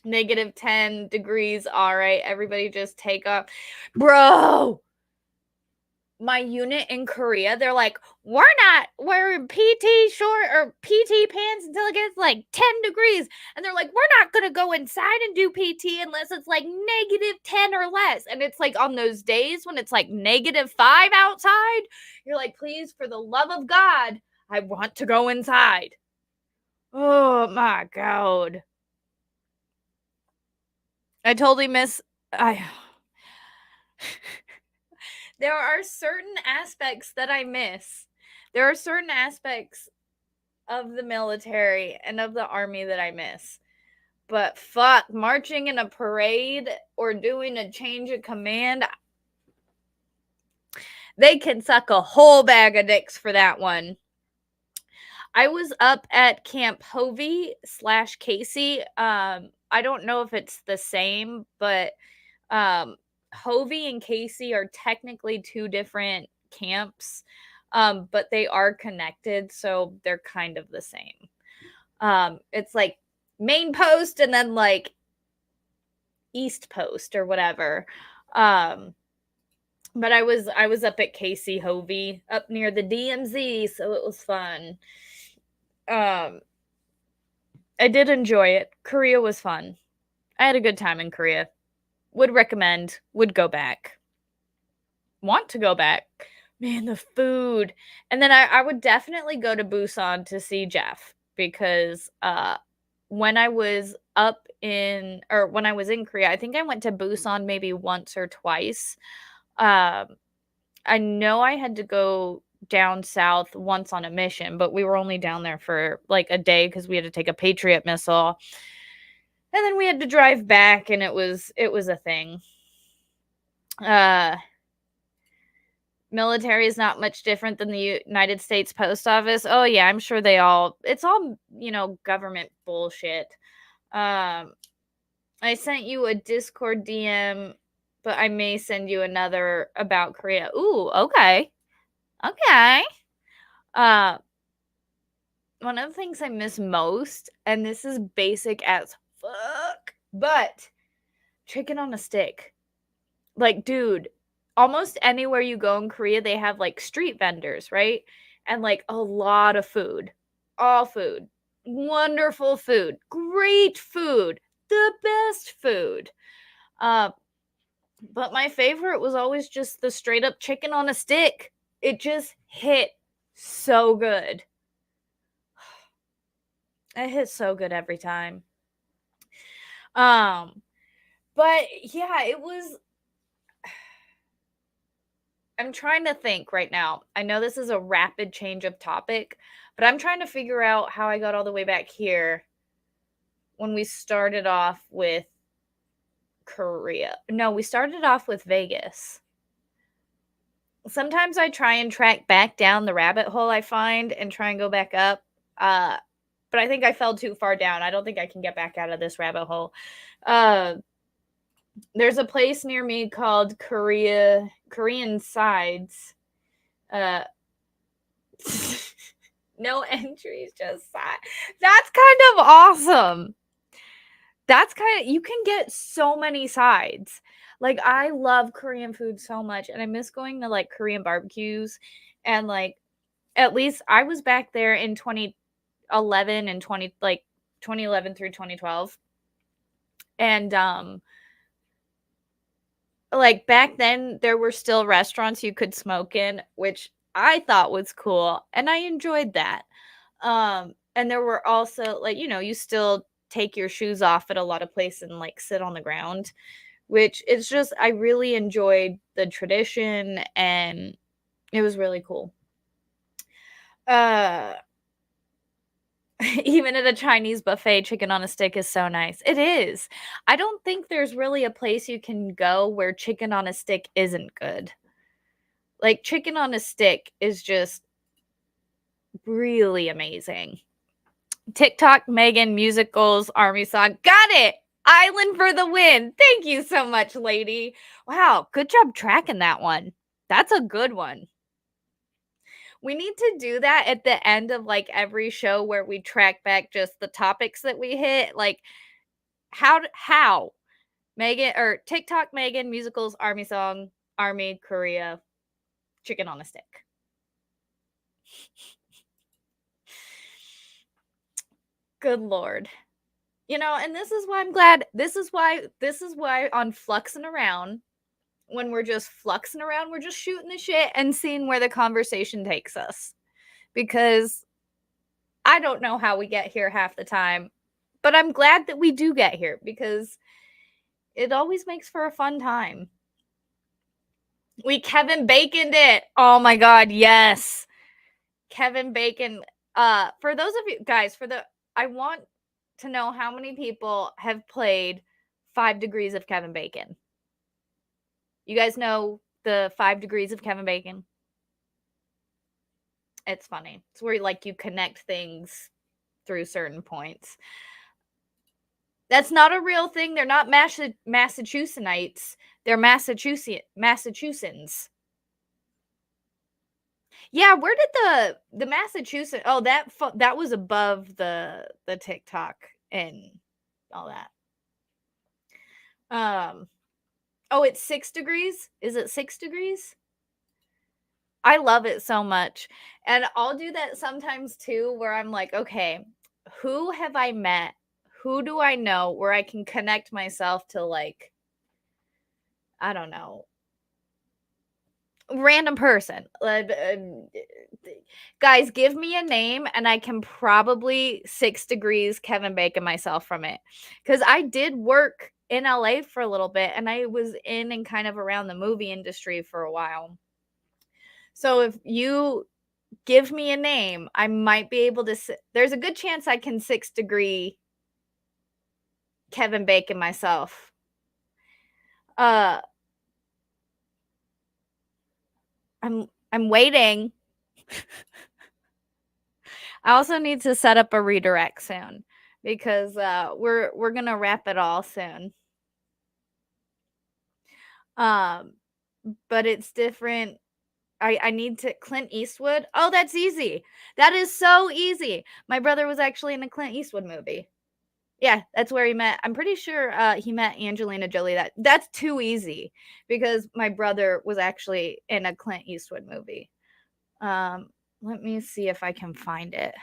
-10 degrees, all right, everybody just take off. Bro, my unit in Korea, they're like, we're not wearing PT short or PT pants until it gets like 10 degrees. And they're like, we're not going to go inside and do PT unless it's like -10 or less. And it's like on those days when it's like -5 outside, you're like, please, for the love of God, I want to go inside. Oh my God. I totally miss. There are certain aspects that I miss. There are certain aspects of the military and of the army that I miss. But fuck, marching in a parade or doing a change of command, they can suck a whole bag of dicks for that one. I was up at Camp Hovey / Casey. I don't know if it's the same, but Hovey and Casey are technically two different camps, but they are connected, so they're kind of the same. It's like main post and then like east post or whatever. But I was up at Casey Hovey up near the DMZ, so it was fun. I did enjoy it. Korea was fun. I had a good time in Korea. Would recommend, would go back. Want to go back. Man, the food. And then I would definitely go to Busan to see Jeff because when I was in Korea, I think I went to Busan maybe once or twice. I know I had to go down south once on a mission, but we were only down there for like a day because we had to take a Patriot missile. And then we had to drive back and it was a thing. Military is not much different than the United States Post Office. Oh yeah, I'm sure it's all, government bullshit. I sent you a Discord DM, but I may send you another about Korea. Ooh, okay. Okay. One of the things I miss most, and this is basic as fuck, but chicken on a stick. Like, dude, almost anywhere you go in Korea, they have like street vendors, right? And like a lot of food, all food, wonderful food, great food, the best food. But my favorite was always just the straight up chicken on a stick. It just hit so good. It hit so good every time. But yeah, it was. I'm trying to think right now. I know this is a rapid change of topic, but I'm trying to figure out how I got all the way back here when we started off with Korea. No, we started off with Vegas. sometimes I try and track back down the rabbit hole I find and try and go back up. But I think I fell too far down. I don't think I can get back out of this rabbit hole. There's a place near me called Korean Sides. No entries, just side. That's kind of awesome. You can get so many sides. Like, I love Korean food so much, and I miss going to like Korean barbecues. And like, at least I was back there in 2011 and 2011 through 2012. And like back then there were still restaurants you could smoke in, which I thought was cool, and I enjoyed that. And there were also like, you still take your shoes off at a lot of places and like sit on the ground, which it's just, I really enjoyed the tradition, and it was really cool. Even at a Chinese buffet, chicken on a stick is so nice. It is. I don't think there's really a place you can go where chicken on a stick isn't good. Like, chicken on a stick is just really amazing. TikTok, Megan, musicals, army song. Got it. Island for the win. Thank you so much, lady. Wow, good job tracking that one. That's a good one. We need to do that at the end of like every show where we track back just the topics that we hit. Like, how Megan, or TikTok, Megan, musicals, army song, army, Korea, chicken on a stick. Good Lord. And this is why I'm glad. This is why on Fluxxing Around, when we're just fluxing around, we're just shooting the shit and seeing where the conversation takes us. Because I don't know how we get here half the time, but I'm glad that we do get here, because it always makes for a fun time. We Kevin Baconed it. Oh my God, yes. Kevin Bacon. For those of you guys, I want to know how many people have played 5 Degrees of Kevin Bacon. You guys know the 5 Degrees of Kevin Bacon? It's funny. It's where like you connect things through certain points. That's not a real thing. They're not Massachusettsites. They're Massachusettsans. Yeah, where did the Massachusetts? Oh, that was above the TikTok and all that. Oh, it's 6 degrees? Is it 6 degrees? I love it so much. And I'll do that sometimes too, where I'm like, okay, who have I met? Who do I know where I can connect myself to, like, I don't know, random person. Guys, give me a name and I can probably 6 degrees Kevin Bacon myself from it. Because I did work in LA for a little bit, and I was in and kind of around the movie industry for a while. So if you give me a name, I might be able to. There's a good chance I can 6 degree Kevin Bacon myself. I'm waiting. I also need to set up a redirect soon, because we're gonna wrap it all soon. But it's different. I need to Clint Eastwood. Oh, that's easy. That is so easy. My brother was actually in a Clint Eastwood movie. Yeah, that's where he met. I'm pretty sure he met Angelina Jolie. That's too easy, because my brother was actually in a Clint Eastwood movie. Let me see if I can find it.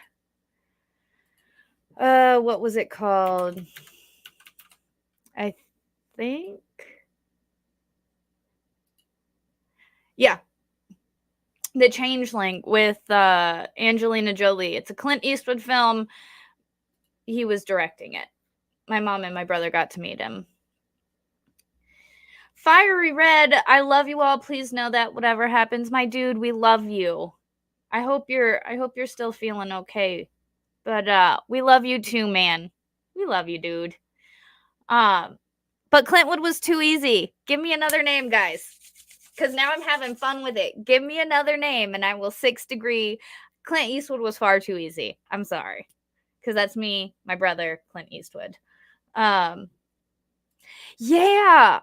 What was it called? I think. Yeah. The Changeling with Angelina Jolie. It's a Clint Eastwood film. He was directing it. My mom and my brother got to meet him. Fiery Red, I love you all. Please know that whatever happens, my dude, we love you. I hope you're still feeling okay. But we love you too, man. We love you, dude. But Clintwood was too easy. Give me another name, guys. because now I'm having fun with it. Give me another name and I will 6-degree. Clint Eastwood was far too easy. I'm sorry. Because that's me, my brother, Clint Eastwood. Yeah,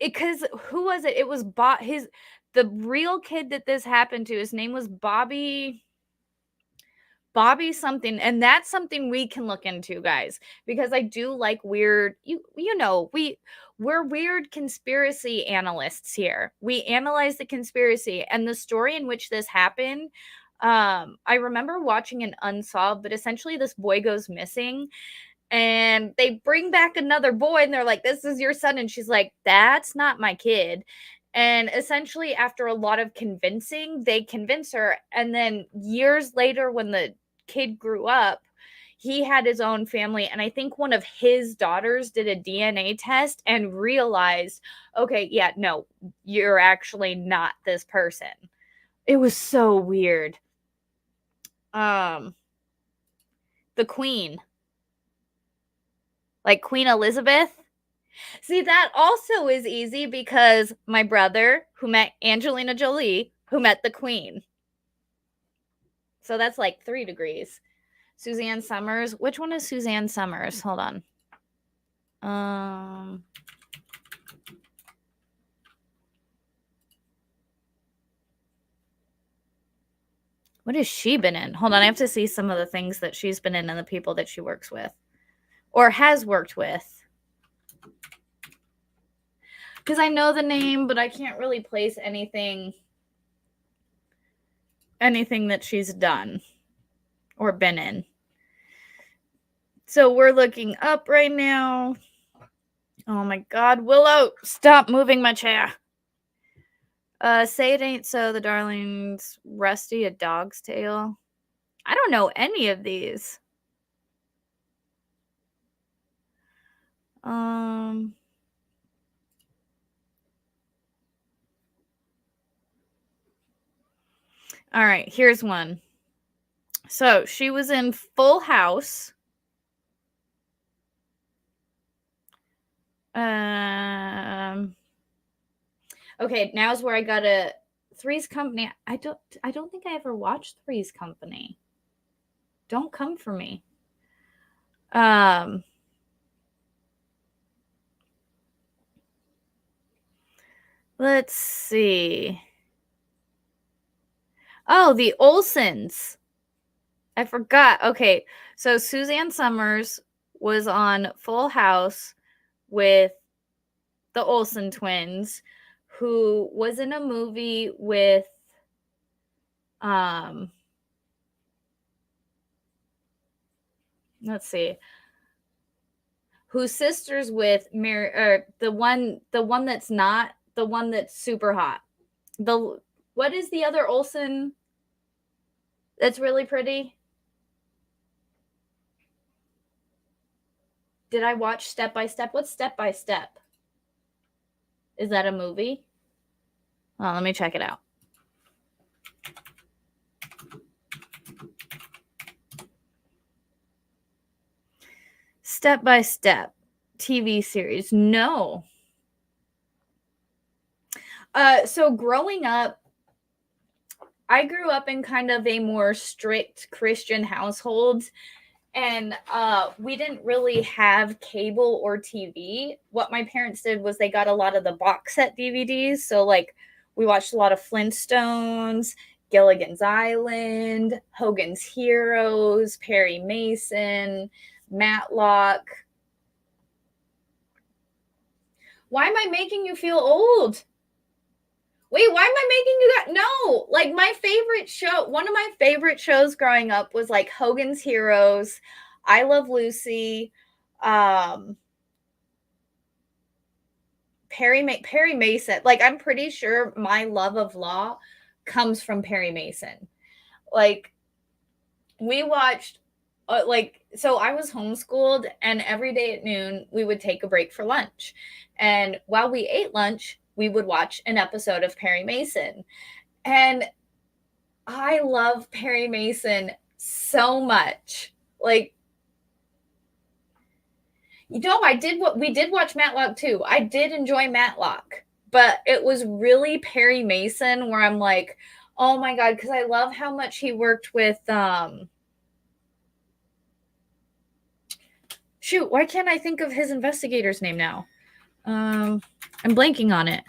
because who was it? It was the real kid that this happened to. His name was Bobby something, and that's something we can look into, guys, because I do like weird, we're weird conspiracy analysts here. We analyze the conspiracy and the story in which this happened. I remember watching an Unsolved, but essentially this boy goes missing and they bring back another boy and they're like, this is your son, and she's like, that's not my kid. And essentially after a lot of convincing, they convince her, and then years later when the kid grew up, he had his own family, and I think one of his daughters did a DNA test and realized, okay, yeah, no, you're actually not this person. It was so weird. The Queen, like Queen Elizabeth. See, that also is easy because my brother, who met Angelina Jolie, who met the Queen. So that's like 3 degrees. Suzanne Summers. Which one is Suzanne Summers? Hold on. What has she been in? Hold on, I have to see some of the things that she's been in and the people that she works with or has worked with. Because I know the name, but I can't really place anything that she's done or been in. So we're looking up right now. Oh my God, Willow, stop moving my chair. Say It Ain't So, The Darlings, Rusty, A Dog's Tale. I don't know any of these. All right, here's one. So she was in Full House. Okay, now's where I gotta. Three's Company. I don't think I ever watched Three's Company. Don't come for me. Let's see. Oh, the Olsens. I forgot. Okay, so Suzanne Summers was on Full House with the Olsen twins, who was in a movie with let's see, whose sister's with Mary, or the one that's not the one that's super hot. What is the other Olsen that's really pretty? Did I watch Step by Step? What's Step by Step? Is that a movie? Well, let me check it out. Step by Step TV series. No. So growing up, I grew up in kind of a more strict Christian household, and we didn't really have cable or TV. What my parents did was they got a lot of the box set DVDs. So like we watched a lot of Flintstones, Gilligan's Island, Hogan's Heroes, Perry Mason, Matlock. Why am I making you feel old? Wait, why am I making you that? No, like my favorite show, one of my favorite shows growing up was like Hogan's Heroes, I Love Lucy, Perry Mason. Like I'm pretty sure my love of law comes from Perry Mason. Like we watched so I was homeschooled, and every day at noon we would take a break for lunch. And while we ate lunch, we would watch an episode of Perry Mason. And I love Perry Mason so much. Like, You know, we did watch Matlock too. I did enjoy Matlock, but it was really Perry Mason where I'm like, oh my god, because I love how much he worked with shoot, why can't I think of his investigator's name now? I'm blanking on it.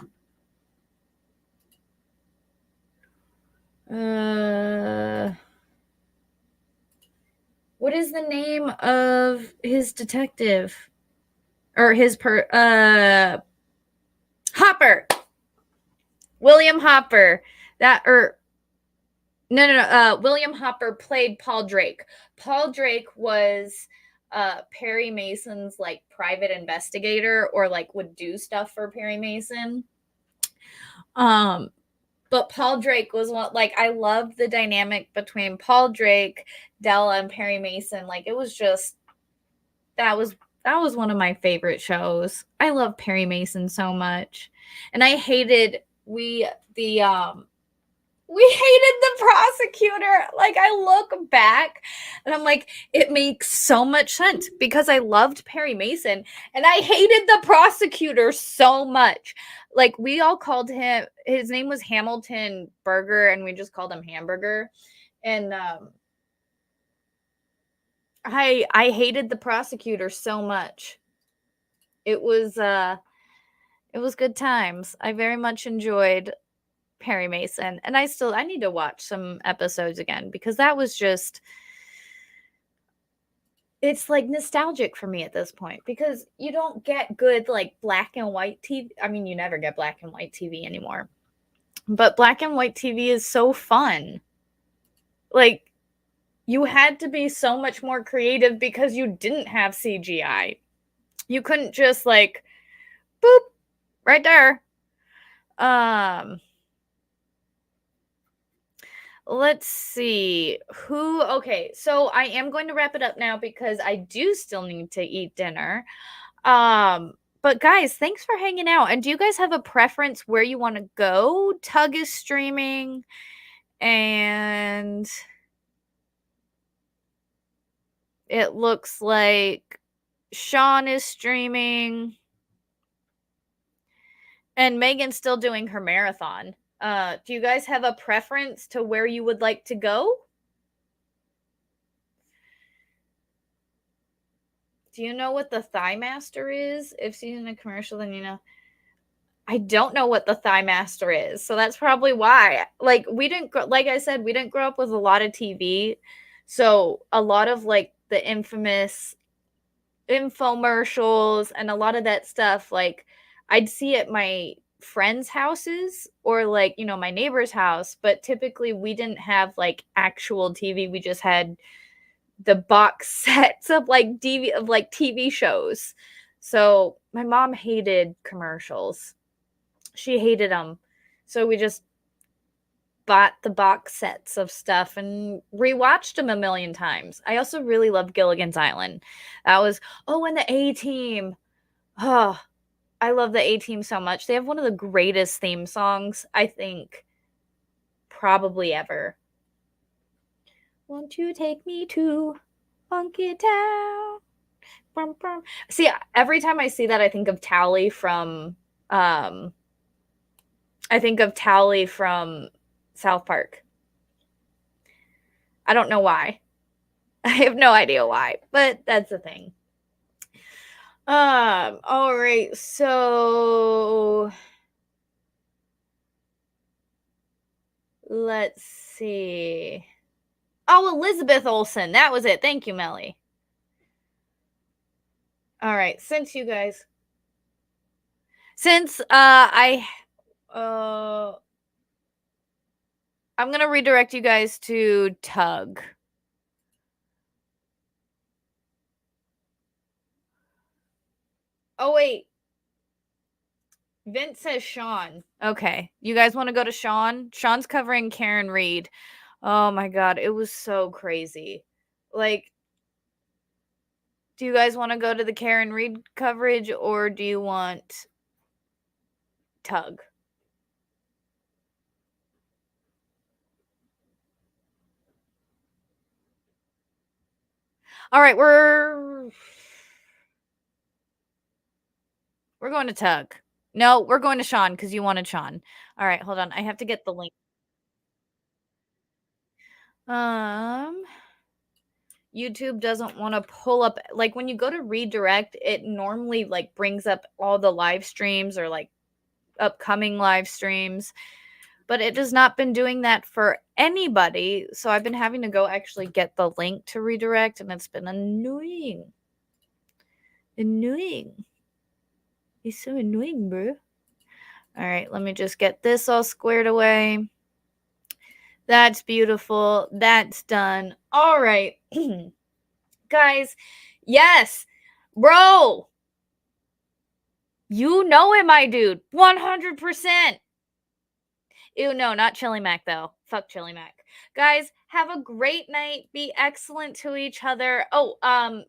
What is the name of his detective? Or his Hopper. William Hopper. William Hopper played Paul Drake. Paul Drake was Perry Mason's like private investigator, or like would do stuff for Perry Mason. But Paul Drake was one, like, I loved the dynamic between Paul Drake, Della, and Perry Mason. Like, it was just, that was one of my favorite shows. I love Perry Mason so much. And I hated we hated the prosecutor. Like, I look back and I'm like, it makes so much sense because I loved Perry Mason and I hated the prosecutor so much. Like, we all called him, his name was Hamilton Burger, and we just called him Hamburger. And I hated the prosecutor so much. It was good times. I very much enjoyed Perry Mason, and I need to watch some episodes again because that was just, it's like nostalgic for me at this point because you don't get good like black and white TV. I mean, you never get black and white TV anymore. But black and white TV is so fun. Like, you had to be so much more creative because you didn't have CGI. You couldn't just like boop right there. Let's see okay, so I am going to wrap it up now because I do still need to eat dinner. But guys, thanks for hanging out. And do you guys have a preference where you want to go? Tug is streaming, and it looks like Sean is streaming, and Megan's still doing her marathon. Do you guys have a preference to where you would like to go? Do you know what the Thigh Master is? If seen in a commercial, then you know. I don't know what the Thigh Master is, so that's probably why. Like, like I said, we didn't grow up with a lot of TV, so a lot of like the infamous infomercials and a lot of that stuff, like I'd see at my friends' houses or like, you know, my neighbor's house, but typically we didn't have like actual TV. We just had the box sets of like TV shows. So my mom hated commercials. She hated them. So we just bought the box sets of stuff and rewatched them a million times. I also really loved Gilligan's Island. That was, and the A-Team. Oh, I love the A-Team so much. They have one of the greatest theme songs, I think, probably ever. Won't you take me to Funky Town? Brum, brum. See, every time I see that, I think of Tally from South Park. I don't know why. I have no idea why, but that's the thing. All right, so let's see. Oh, Elizabeth Olsen. That was it. Thank you, Melly. All right, since I'm going to redirect you guys to Tug. Oh, wait. Vince says Sean. Okay. You guys want to go to Sean? Sean's covering Karen Reed. Oh my God. It was so crazy. Like, do you guys want to go to the Karen Reed coverage or do you want Tug? All right. We're going to Tug. No, we're going to Sean because you wanted Sean. All right, hold on. I have to get the link. YouTube doesn't want to pull up, like when you go to redirect, it normally like brings up all the live streams or like upcoming live streams, but it has not been doing that for anybody. So I've been having to go actually get the link to redirect, and it's been annoying. Annoying. It's so annoying, bro. All right, let me just get this all squared away. That's beautiful. That's done. All right. Guys, yes, bro. You know him, my dude. 100%. Ew, no, not Chili Mac, though. Fuck Chili Mac. Guys, have a great night. Be excellent to each other. Oh,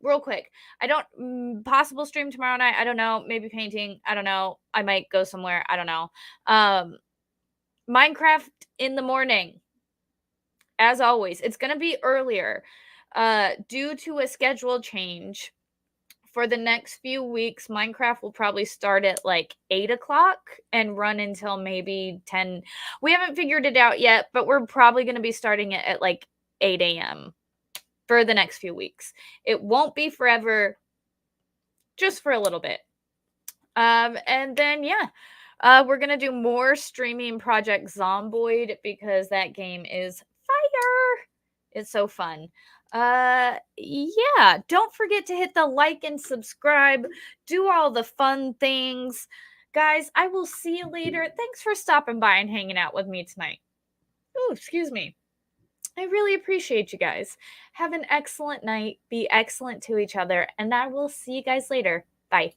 real quick. I don't, possible stream tomorrow night. I don't know. Maybe painting. I don't know. I might go somewhere. I don't know. Minecraft in the morning. As always, it's going to be earlier. Due to a schedule change, for the next few weeks, Minecraft will probably start at like 8 o'clock and run until maybe 10. We haven't figured it out yet, but we're probably going to be starting it at like 8 a.m. for the next few weeks. It won't be forever, just for a little bit. And then, yeah, we're going to do more streaming Project Zomboid because that game is fire. It's so fun. Yeah, don't forget to hit the like and subscribe. Do all the fun things. Guys, I will see you later. Thanks for stopping by and hanging out with me tonight. Oh, excuse me. I really appreciate you guys. Have an excellent night. Be excellent to each other, and I will see you guys later. Bye.